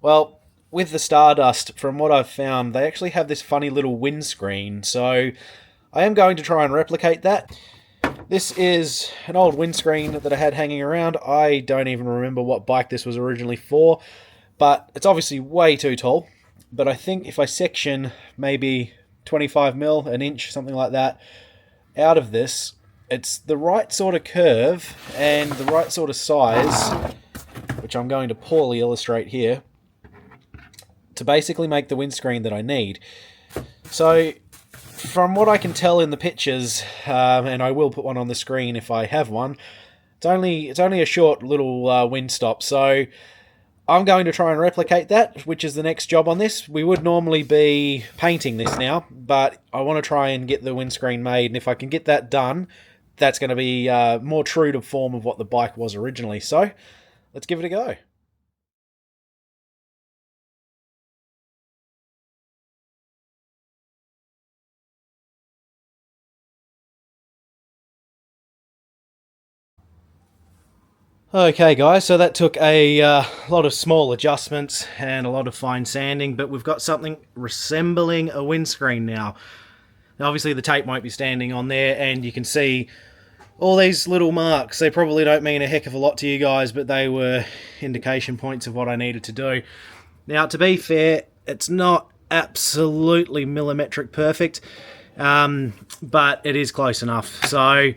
Speaker 1: Well, with the Stardust, from what I've found, they actually have this funny little windscreen. So I am going to try and replicate that. This is an old windscreen that I had hanging around. I don't even remember what bike this was originally for, but it's obviously way too tall. But I think if I section maybe 25 mil, an inch, something like that, out of this, it's the right sort of curve and the right sort of size, which I'm going to poorly illustrate here, to basically make the windscreen that I need. So from what I can tell in the pictures, and I will put one on the screen if I have one, it's only a short little wind stop, so I'm going to try and replicate that, which is the next job on this. We would normally be painting this now, but I want to try and get the windscreen made, and if I can get that done, that's going to be more true to form of what the bike was originally. So let's give it a go. Okay guys, so that took a lot of small adjustments and a lot of fine sanding, but we've got something resembling a windscreen now. Now obviously the tape won't be standing on there, and you can see all these little marks. They probably don't mean a heck of a lot to you guys, but they were indication points of what I needed to do. Now to be fair, it's not absolutely millimetric perfect, but it is close enough. So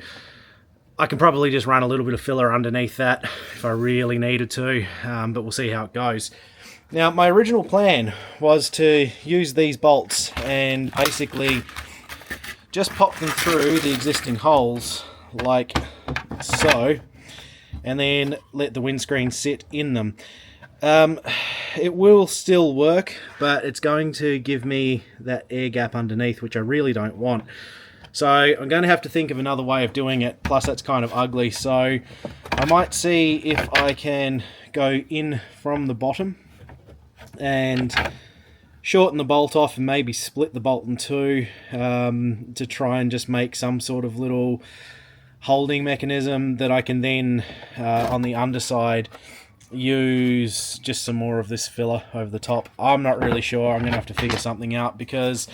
Speaker 1: I can probably just run a little bit of filler underneath that if I really needed to, but we'll see how it goes. Now, my original plan was to use these bolts and basically just pop them through the existing holes like so, and then let the windscreen sit in them. It will still work, but it's going to give me that air gap underneath, which I really don't want. So I'm going to have to think of another way of doing it, plus that's kind of ugly, so I might see if I can go in from the bottom and shorten the bolt off and maybe split the bolt in two to try and just make some sort of little holding mechanism that I can then, on the underside, use just some more of this filler over the top. I'm not really sure. I'm going to have to figure something out because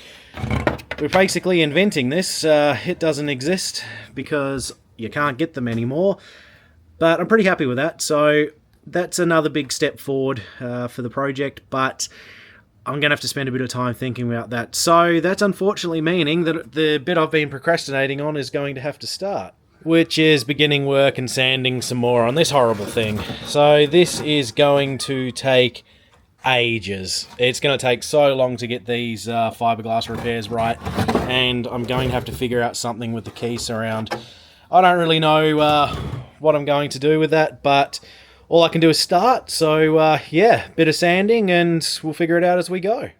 Speaker 1: we're basically inventing this. It doesn't exist because you can't get them anymore, but I'm pretty happy with that. So that's another big step forward for the project, but I'm going to have to spend a bit of time thinking about that. So that's unfortunately meaning that the bit I've been procrastinating on is going to have to start, which is beginning work and sanding some more on this horrible thing. So this is going to take ages. It's going to take so long to get these fiberglass repairs right, and I'm going to have to figure out something with the key surround. I don't really know what I'm going to do with that, but all I can do is start. So yeah, bit of sanding and we'll figure it out as we go.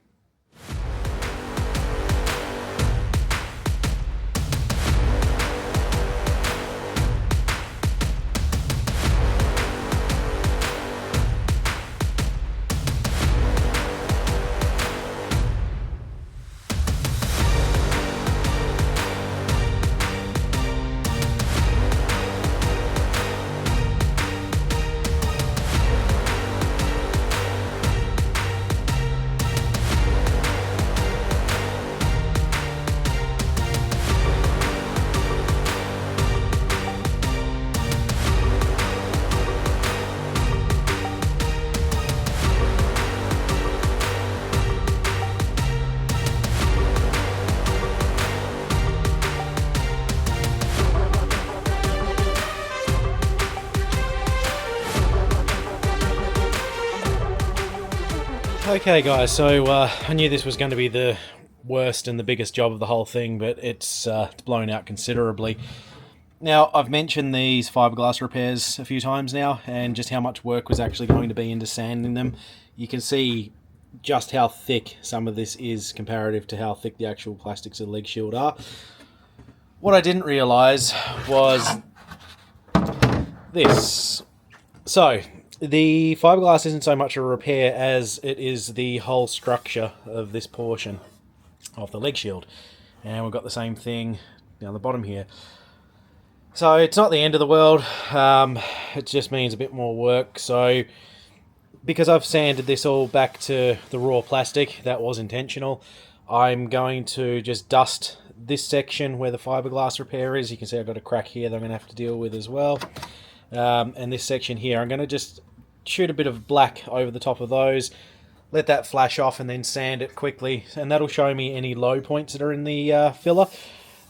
Speaker 1: Okay guys, so I knew this was going to be the worst and the biggest job of the whole thing, but it's blown out considerably. Now, I've mentioned these fiberglass repairs a few times now, and just how much work was actually going to be into sanding them. You can see just how thick some of this is comparative to how thick the actual plastics of the leg shield are. What I didn't realise was this. So, the fiberglass isn't so much a repair as it is the whole structure of this portion of the leg shield. And we've got the same thing down the bottom here. So it's not the end of the world, it just means a bit more work. So because I've sanded this all back to the raw plastic, that was intentional, I'm going to just dust this section where the fiberglass repair is. You can see I've got a crack here that I'm going to have to deal with as well. And this section here, I'm going to just shoot a bit of black over the top of those, let that flash off, and then sand it quickly, and that'll show me any low points that are in the filler.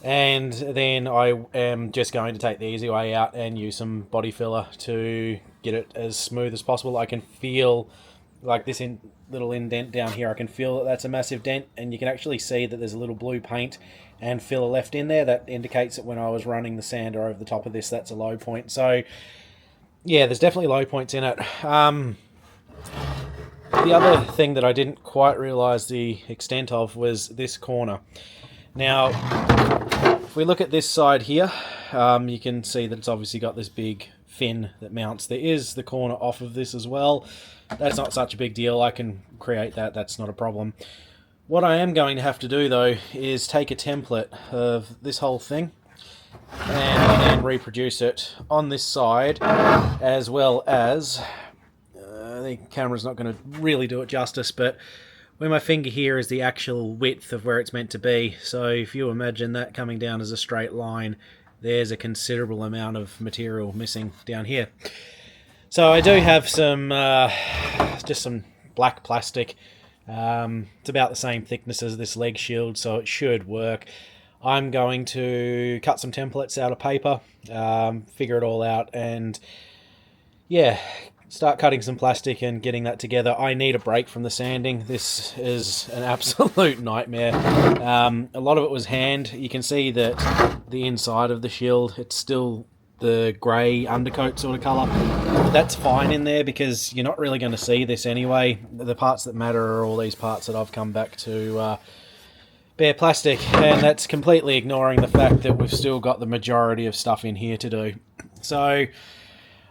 Speaker 1: And then I am just going to take the easy way out and use some body filler to get it as smooth as possible. I can feel like this little indent down here, I can feel that that's a massive dent, and you can actually see that there's a little blue paint and filler left in there. That indicates that when I was running the sander over the top of this, that's a low point. So yeah, there's definitely low points in it. The other thing that I didn't quite realise the extent of was this corner. Now, if we look at this side here, you can see that it's obviously got this big fin that mounts. There is the corner off of this as well. That's not such a big deal. I can create that. That's not a problem. What I am going to have to do, though, is take a template of this whole thing and reproduce it on this side, as well as the camera's not going to really do it justice, but where my finger here is the actual width of where it's meant to be. So if you imagine that coming down as a straight line, there's a considerable amount of material missing down here. So I do have some just some black plastic. It's about the same thickness as this leg shield, so it should work. I'm going to cut some templates out of paper, figure it all out, and yeah, start cutting some plastic and getting that together. I need a break from the sanding. This is an absolute nightmare. A lot of it was hand. You can see that the inside of the shield, it's still the grey undercoat sort of colour. That's fine in there because you're not really going to see this anyway. The parts that matter are all these parts that I've come back to bare plastic, and that's completely ignoring the fact that we've still got the majority of stuff in here to do. So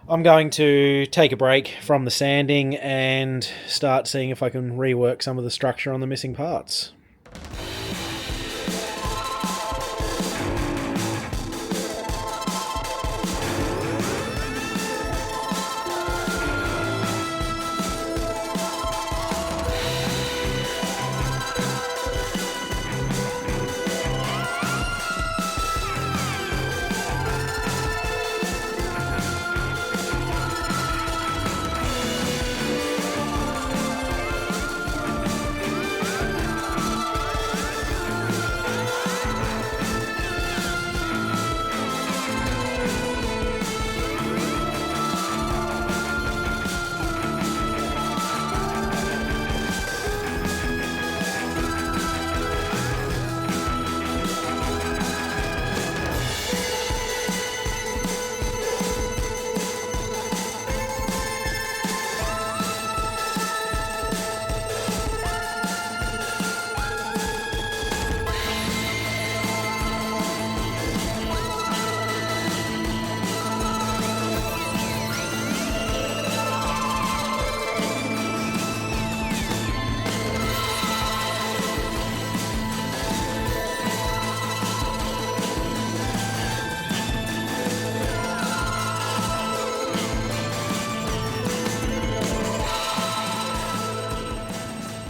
Speaker 1: I'm going to take a break from the sanding and start seeing if I can rework some of the structure on the missing parts.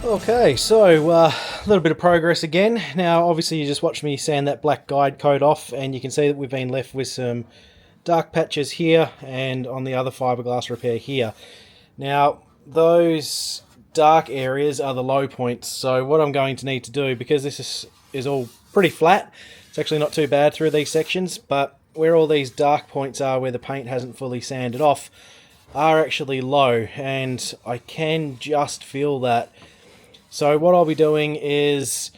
Speaker 1: Okay, so a little bit of progress again. Now, obviously, you just watched me sand that black guide coat off, and you can see that we've been left with some dark patches here and on the other fiberglass repair here. Now, those dark areas are the low points, so what I'm going to need to do, because this is all pretty flat, it's actually not too bad through these sections, but where all these dark points are, where the paint hasn't fully sanded off, are actually low, and I can just feel that. So what I'll be doing is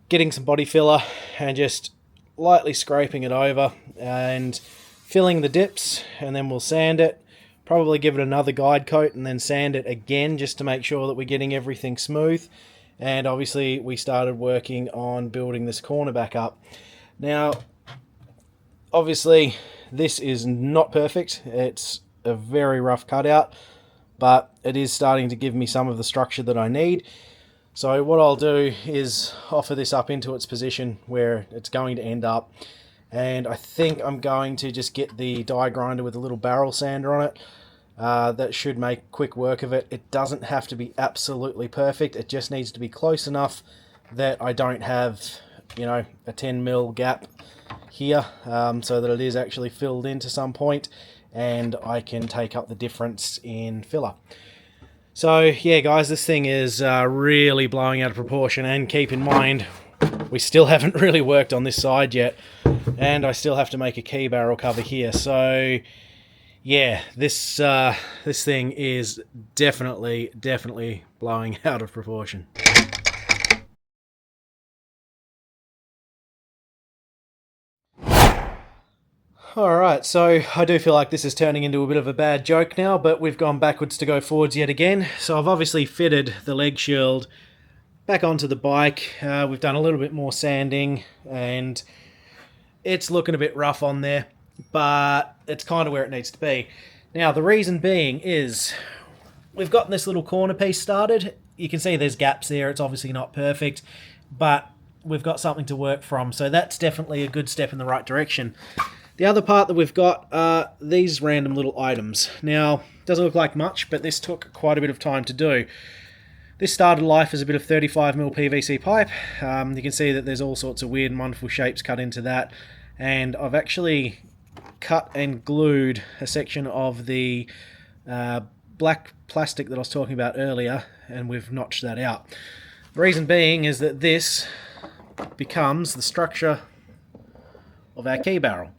Speaker 1: getting some body filler and just lightly scraping it over and filling the dips, and then we'll sand it, probably give it another guide coat and then sand it again just to make sure that we're getting everything smooth. And obviously we started working on building this corner back up. Now, obviously this is not perfect. It's a very rough cutout, but it is starting to give me some of the structure that I need. So what I'll do is offer this up into its position where it's going to end up, and I think I'm going to just get the die grinder with a little barrel sander on it. That should make quick work of it. It doesn't have to be absolutely perfect, it just needs to be close enough that I don't have, you know, a 10mm gap here, so that it is actually filled in to some point and I can take up the difference in filler. So yeah guys, this thing is really blowing out of proportion, and keep in mind we still haven't really worked on this side yet, and I still have to make a key barrel cover here. So yeah, this thing is definitely blowing out of proportion. Alright, so I do feel like this is turning into a bit of a bad joke now, but we've gone backwards to go forwards yet again. So I've obviously fitted the leg shield back onto the bike. We've done a little bit more sanding, and it's looking a bit rough on there, but it's kind of where it needs to be. Now, the reason being is we've gotten this little corner piece started. You can see there's gaps there. It's obviously not perfect, but we've got something to work from, so that's definitely a good step in the right direction. The other part that we've got are these random little items. Now, doesn't look like much, but this took quite a bit of time to do. This started life as a bit of 35mm PVC pipe. You can see that there's all sorts of weird and wonderful shapes cut into that, and I've actually cut and glued a section of the black plastic that I was talking about earlier, and we've notched that out. The reason being is that this becomes the structure of our key barrel.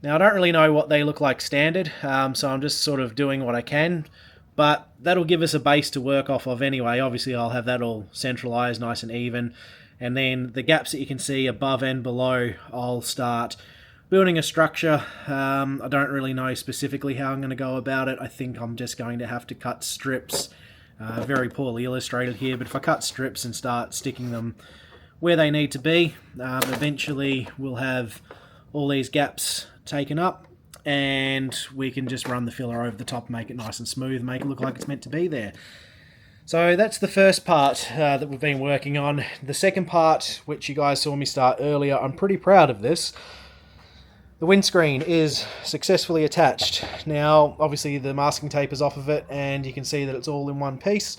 Speaker 1: Now, I don't really know what they look like standard, so I'm just sort of doing what I can, but that'll give us a base to work off of anyway. Obviously, I'll have that all centralized, nice and even, and then the gaps that you can see above and below, I'll start building a structure. I don't really know specifically how I'm going to go about it. I think I'm just going to have to cut strips, very poorly illustrated here, but if I cut strips and start sticking them where they need to be, eventually we'll have all these gaps taken up, and we can just run the filler over the top, make it nice and smooth, make it look like it's meant to be there. So that's the first part that we've been working on. The second part, which you guys saw me start earlier, I'm pretty proud of this. The windscreen is successfully attached. Now, obviously the masking tape is off of it, and you can see that it's all in one piece.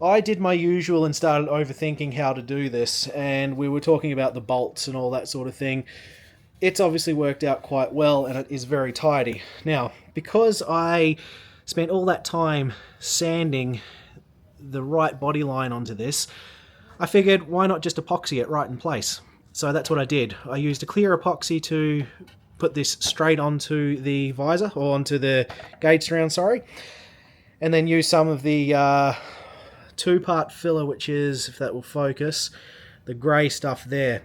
Speaker 1: I did my usual and started overthinking how to do this, and we were talking about the bolts and all that sort of thing. It's obviously worked out quite well, and it is very tidy. Now, because I spent all that time sanding the right body line onto this, I figured why not just epoxy it right in place. So that's what I did. I used a clear epoxy to put this straight onto the visor, or onto the gauge surround, sorry, and then use some of the two-part filler, which is, if that will focus, the grey stuff there.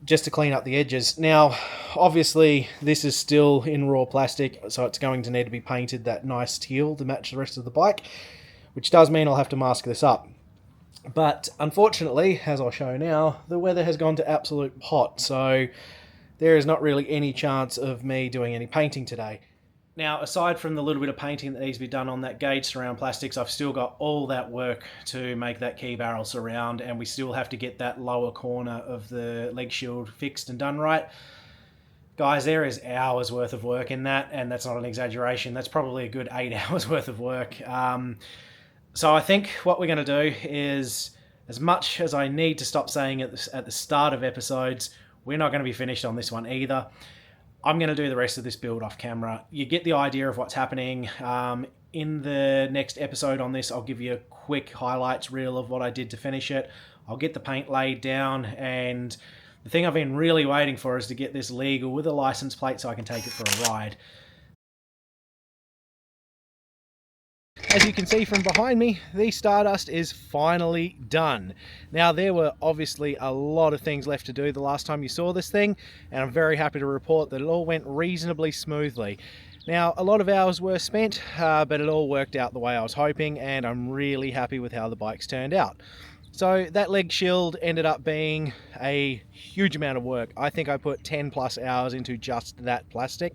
Speaker 1: Just to clean up the edges. Now, obviously, this is still in raw plastic, so it's going to need to be painted that nice teal to match the rest of the bike, which does mean I'll have to mask this up. But unfortunately, as I'll show now, the weather has gone to absolute pot, so there is not really any chance of me doing any painting today. Now, aside from the little bit of painting that needs to be done on that gauge surround plastics, I've still got all that work to make that key barrel surround, and we still have to get that lower corner of the leg shield fixed and done right. Guys, there is hours worth of work in that, and that's not an exaggeration. That's probably a good 8 hours worth of work. So I think what we're going to do is, as much as I need to stop saying at the start of episodes, we're not going to be finished on this one either. I'm going to do the rest of this build off camera. You get the idea of what's happening. In the next episode on this, I'll give you a quick highlights reel of what I did to finish it. I'll get the paint laid down, and the thing I've been really waiting for is to get this legal with a license plate so I can take it for a ride. As you can see from behind me, the Stardust is finally done. Now, there were obviously a lot of things left to do the last time you saw this thing, and I'm very happy to report that it all went reasonably smoothly. Now, a lot of hours were spent, but it all worked out the way I was hoping, and I'm really happy with how the bike's turned out. So that leg shield ended up being a huge amount of work. I think I put 10 plus hours into just that plastic,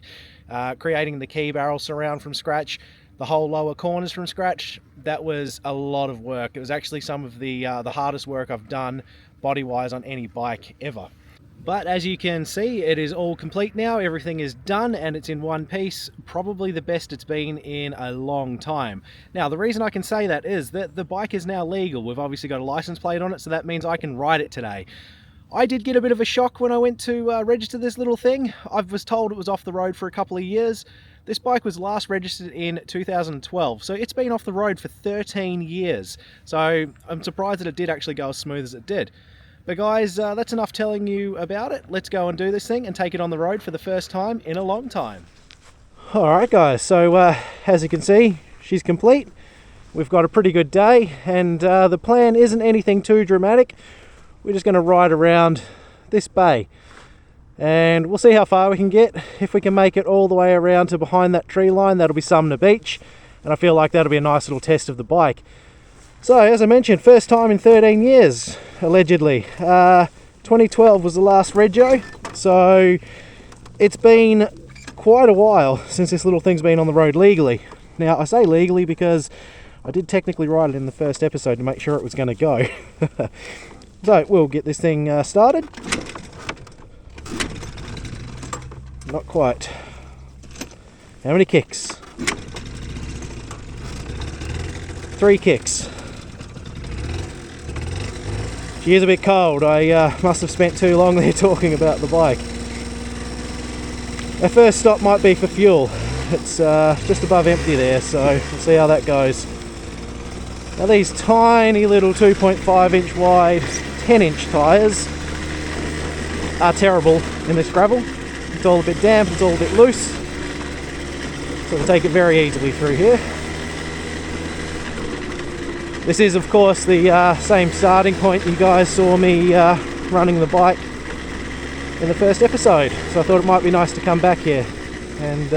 Speaker 1: creating the key barrel surround from scratch, the whole lower corners from scratch. That was a lot of work. It was actually some of the hardest work I've done body-wise on any bike ever. But as you can see, it is all complete now. Everything is done and it's in one piece, probably the best it's been in a long time. Now, the reason I can say that is that the bike is now legal. We've obviously got a license plate on it, so that means I can ride it today. I did get a bit of a shock when I went to register this little thing. I was told it was off the road for a couple of years. This bike was last registered in 2012, so it's been off the road for 13 years. So I'm surprised that it did actually go as smooth as it did. But guys, that's enough telling you about it. Let's go and do this thing and take it on the road for the first time in a long time. Alright guys, so as you can see, she's complete. We've got a pretty good day, and the plan isn't anything too dramatic. We're just going to ride around this bay, and we'll see how far we can get. If we can make it all the way around to behind that tree line, that'll be Sumner Beach, and I feel like that'll be a nice little test of the bike. So, as I mentioned, first time in 13 years, allegedly. 2012 was the last rego, so it's been quite a while since this little thing's been on the road legally. Now, I say legally because I did technically ride it in the first episode to make sure it was going to go. So, we'll get this thing started. Not quite. How many kicks? 3 kicks. She is a bit cold. I must have spent too long there talking about the bike. Our first stop might be for fuel. It's just above empty there, so we'll see how that goes. Now, these tiny little 2.5 inch wide 10 inch tyres are terrible in this gravel. It's all a bit damp, it's all a bit loose, so we'll take it very easily through here. This is of course the same starting point you guys saw me running the bike in the first episode, so I thought it might be nice to come back here and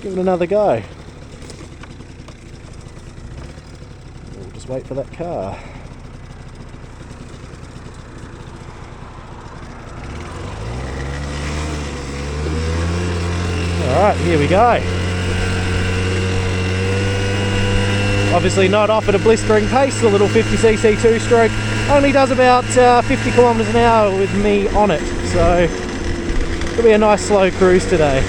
Speaker 1: give it another go. We'll just wait for that car. Alright, here we go. Obviously not off at a blistering pace. The little 50cc 2-stroke only does about 50 kilometers an hour with me on it, so it'll be a nice slow cruise today.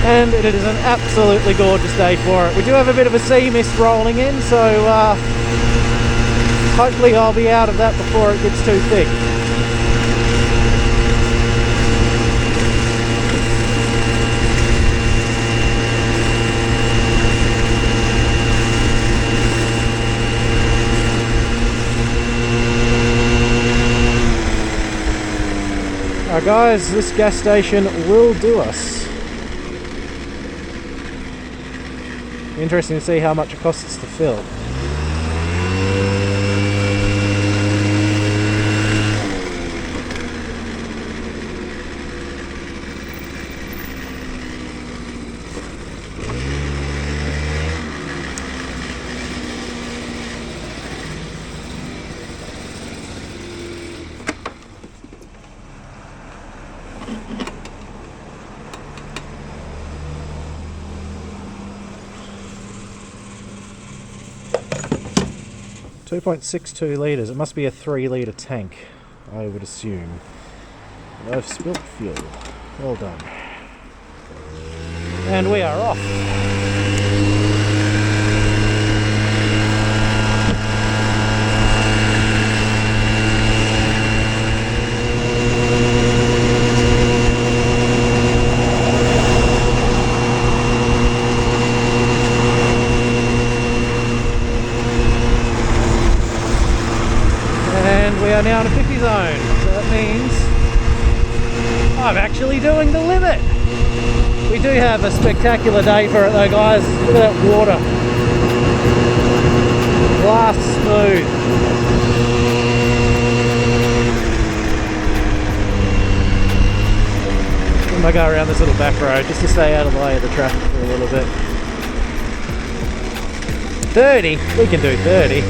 Speaker 1: And it is an absolutely gorgeous day for it. We do have a bit of a sea mist rolling in, so hopefully I'll be out of that before it gets too thick. Alright guys, this gas station will do us. Interesting to see how much it costs to fill. .62 litres, it must be a 3 litre tank. I would assume. And I've spilt fuel. Well done. And we are off. We are now in a 50 zone, so that means I'm actually doing the limit. We do have a spectacular day for it though, guys. Look at that water. Glass smooth. I'm gonna go around this little back road just to stay out of the way of the traffic for a little bit. 30? We can do 30.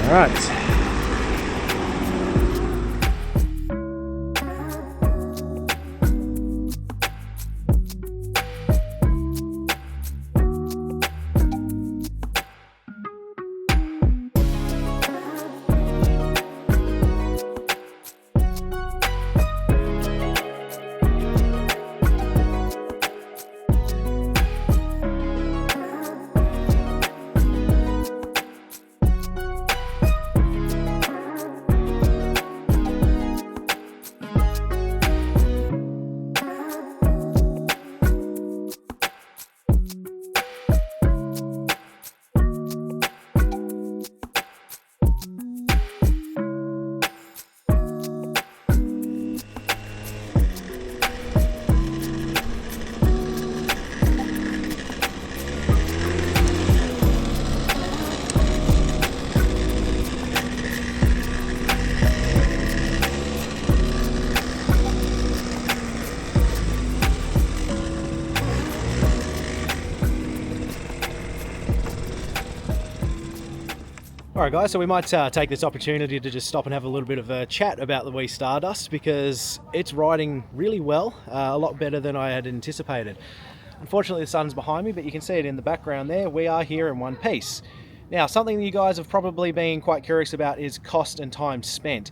Speaker 1: All right. Alright guys, so we might take this opportunity to just stop and have a little bit of a chat about the Wii Stardust because it's riding really well, a lot better than I had anticipated. Unfortunately the sun's behind me, but you can see it in the background there. We are here in one piece. Now, something you guys have probably been quite curious about is cost and time spent.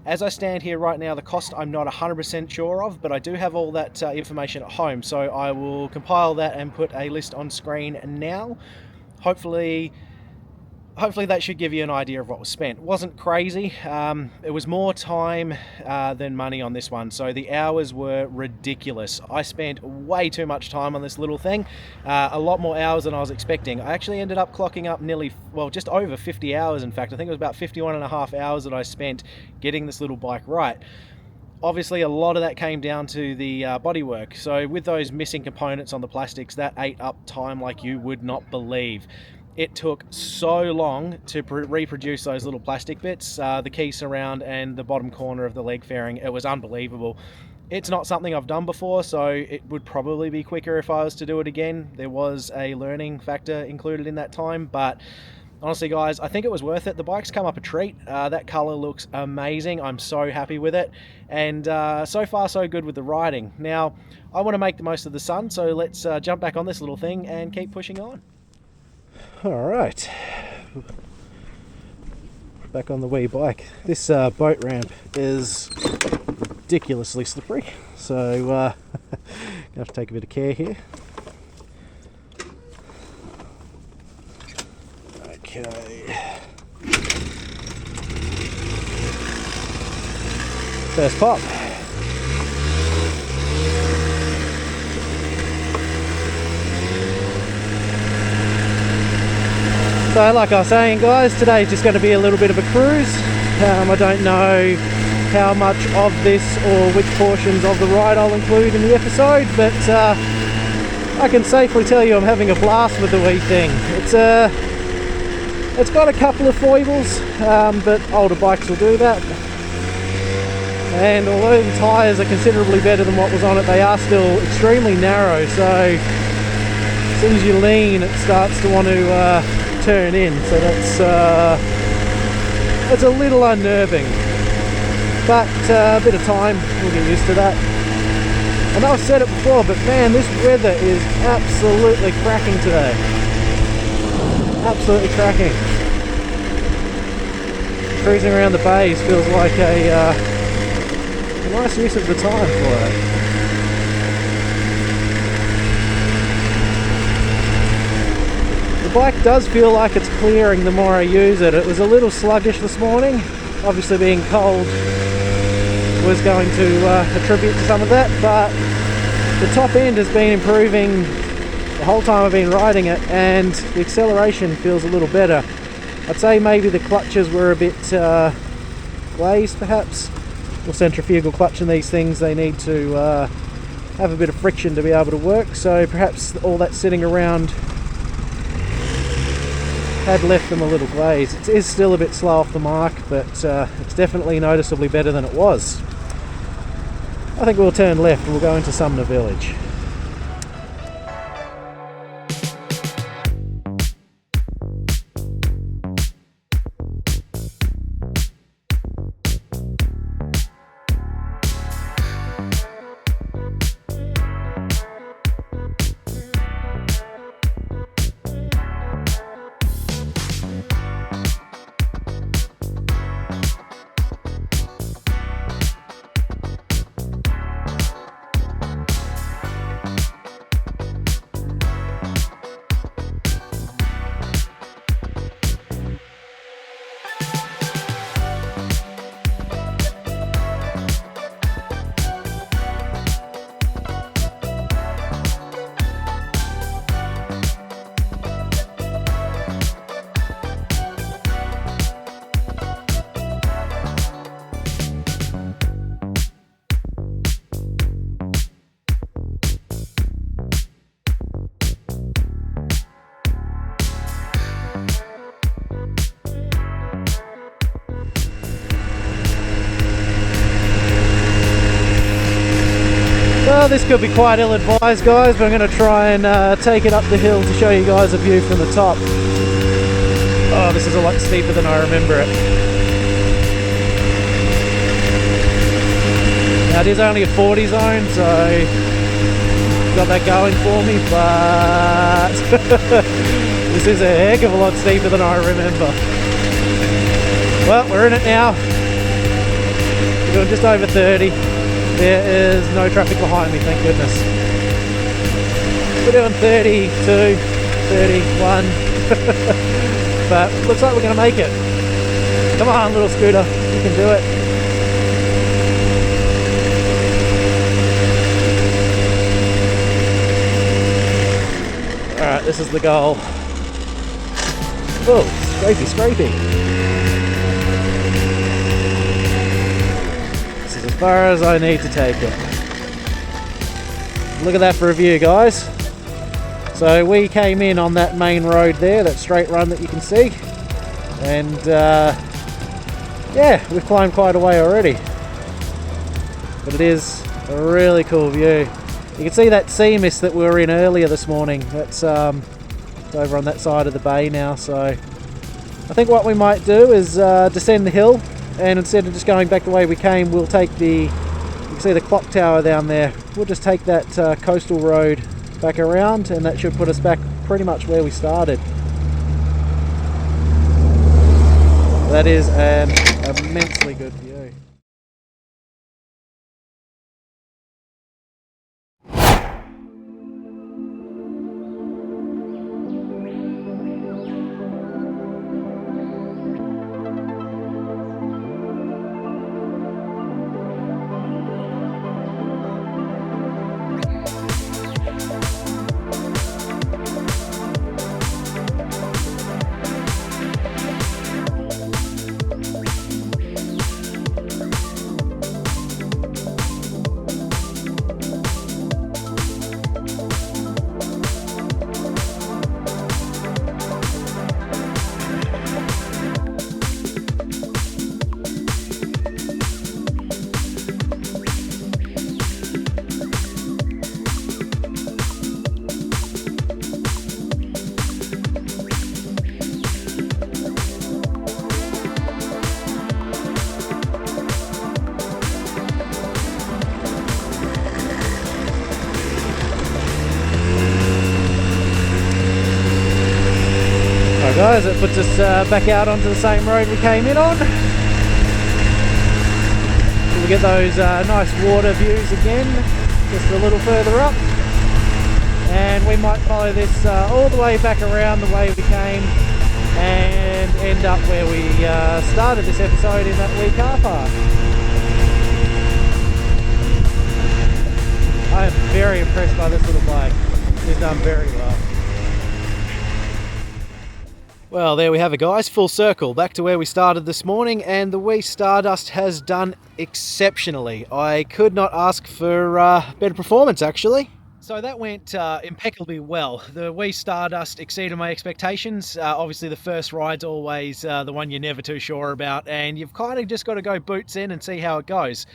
Speaker 1: As I stand here right now, the cost I'm not 100% sure of, but I do have all that information at home, so I will compile that and put a list on screen now. Hopefully that should give you an idea of what was spent. It wasn't crazy. It was more time than money on this one, so the hours were ridiculous. I spent way too much time on this little thing, a lot more hours than I was expecting. I actually ended up clocking up just over 50 hours in fact. I think it was about 51 and a half hours that I spent getting this little bike right. Obviously a lot of that came down to the bodywork, so with those missing components on the plastics, that ate up time like you would not believe. It took so long to reproduce those little plastic bits, the key surround and the bottom corner of the leg fairing. It was unbelievable. It's not something I've done before, so it would probably be quicker if I was to do it again. There was a learning factor included in that time, but honestly guys, I think it was worth it. The bike's come up a treat. That color looks amazing. I'm so happy with it, and so far so good with the riding. Now I want to make the most of the sun, so let's jump back on this little thing and keep pushing on. Alright, back on the Wii bike. This boat ramp is ridiculously slippery, so gonna have to take a bit of care here. Okay. First pop. So like I was saying guys, today's just going to be a little bit of a cruise. I don't know how much of this or which portions of the ride I'll include in the episode, but I can safely tell you I'm having a blast with the wee thing. It's got a couple of foibles, but older bikes will do that. And although the tyres are considerably better than what was on it, they are still extremely narrow, so as soon as you lean it starts to want to turn in, so that's a little unnerving, but a bit of time, we'll get used to that. I know I've said it before, but man, this weather is absolutely cracking today. Absolutely cracking. Cruising around the bays feels like a nice use of the time for it. The bike does feel like it's clearing the more I use it. It was a little sluggish this morning. Obviously being cold was going to attribute to some of that, but the top end has been improving the whole time I've been riding it, and the acceleration feels a little better. I'd say maybe the clutches were a bit glazed perhaps, or centrifugal clutch in these things, they need to have a bit of friction to be able to work, so perhaps all that sitting around had left them a little glazed. It is still a bit slow off the mark, but it's definitely noticeably better than it was. I think we'll turn left and we'll go into Sumner Village. Well, this could be quite ill-advised, guys, but I'm going to try and take it up the hill to show you guys a view from the top. Oh, this is a lot steeper than I remember it. Now, it is only a 40 zone, so got that going for me, but this is a heck of a lot steeper than I remember. Well, we're in it now. We're doing just over 30. There is no traffic behind me, thank goodness. We're doing 32, 31, but looks like we're going to make it. Come on, little scooter, you can do it. Alright, this is the goal. Oh, scrapey, scrapey. As far as I need to take it. Look at that for a view, guys. So we came in on that main road there, that straight run that you can see, and yeah, we've climbed quite a way already, but it is a really cool view. You can see that sea mist that we were in earlier this morning. That's it's over on that side of the bay now, so I think what we might do is descend the hill, and instead of just going back the way we came, we'll take you can see the clock tower down there, we'll just take that coastal road back around, and that should put us back pretty much where we started. That is an immensely good view. guys, it puts us back out onto the same road we came in on. We get those nice water views again, just a little further up. And we might follow this all the way back around the way we came and end up where we started this episode in that wee car park. I am very impressed by this little bike. It's done very well. Well, there we have it, guys. Full circle back to where we started this morning, and the wee Stardust has done exceptionally. I could not ask for better performance, actually. So that went impeccably well. The wee Stardust exceeded my expectations. Obviously the first ride's always the one you're never too sure about, and you've kind of just got to go boots in and see how it goes.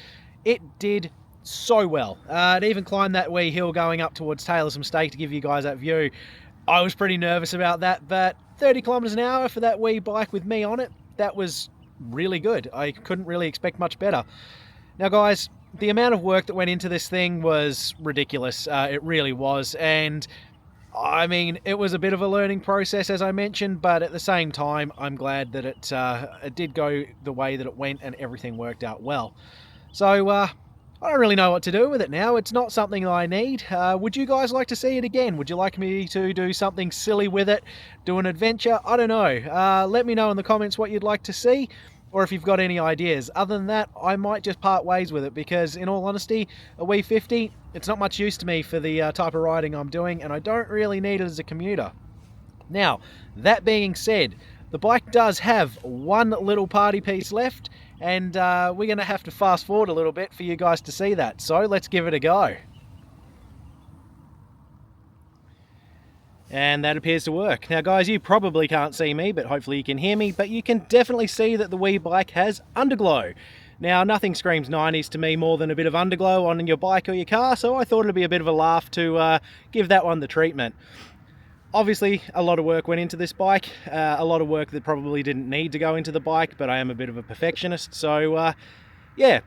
Speaker 1: It did so well. It even climbed that wee hill going up towards Taylor's Mistake to give you guys that view. I was pretty nervous about that, but 30 kilometers an hour for that wee bike with me on it, that was really good. I couldn't really expect much better. Now guys, the amount of work that went into this thing was ridiculous. It really was. And I mean, it was a bit of a learning process, as I mentioned, but at the same time, I'm glad that it did go the way that it went and everything worked out well. So I don't really know what to do with it now. It's not something I need. Would you guys like to see it again? Would you like me to do something silly with it? Do an adventure? I don't know. Let me know in the comments what you'd like to see, or if you've got any ideas. Other than that, I might just part ways with it, because in all honesty, a wee 50, it's not much use to me for the type of riding I'm doing, and I don't really need it as a commuter. Now, that being said, the bike does have one little party piece left, and we're going to have to fast forward a little bit for you guys to see that. So let's give it a go. And that appears to work. Now guys, you probably can't see me, but hopefully you can hear me, but you can definitely see that the wee bike has underglow. Now nothing screams 90s to me more than a bit of underglow on your bike or your car, so I thought it'd be a bit of a laugh to give that one the treatment. Obviously a lot of work went into this bike, a lot of work that probably didn't need to go into the bike, but I am a bit of a perfectionist, so yeah,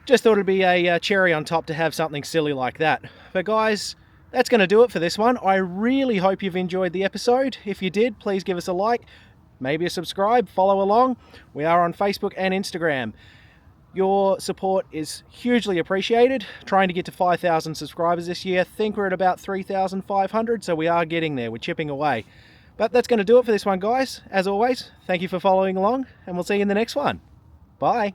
Speaker 1: just thought it'd be a cherry on top to have something silly like that. But guys, that's going to do it for this one. I really hope you've enjoyed the episode. If you did, please give us a like, maybe a subscribe, follow along. We are on Facebook and Instagram. Your support is hugely appreciated. Trying to get to 5,000 subscribers this year. Think we're at about 3,500, so we are getting there. We're chipping away. But that's going to do it for this one, guys. As always, thank you for following along, and we'll see you in the next one. Bye.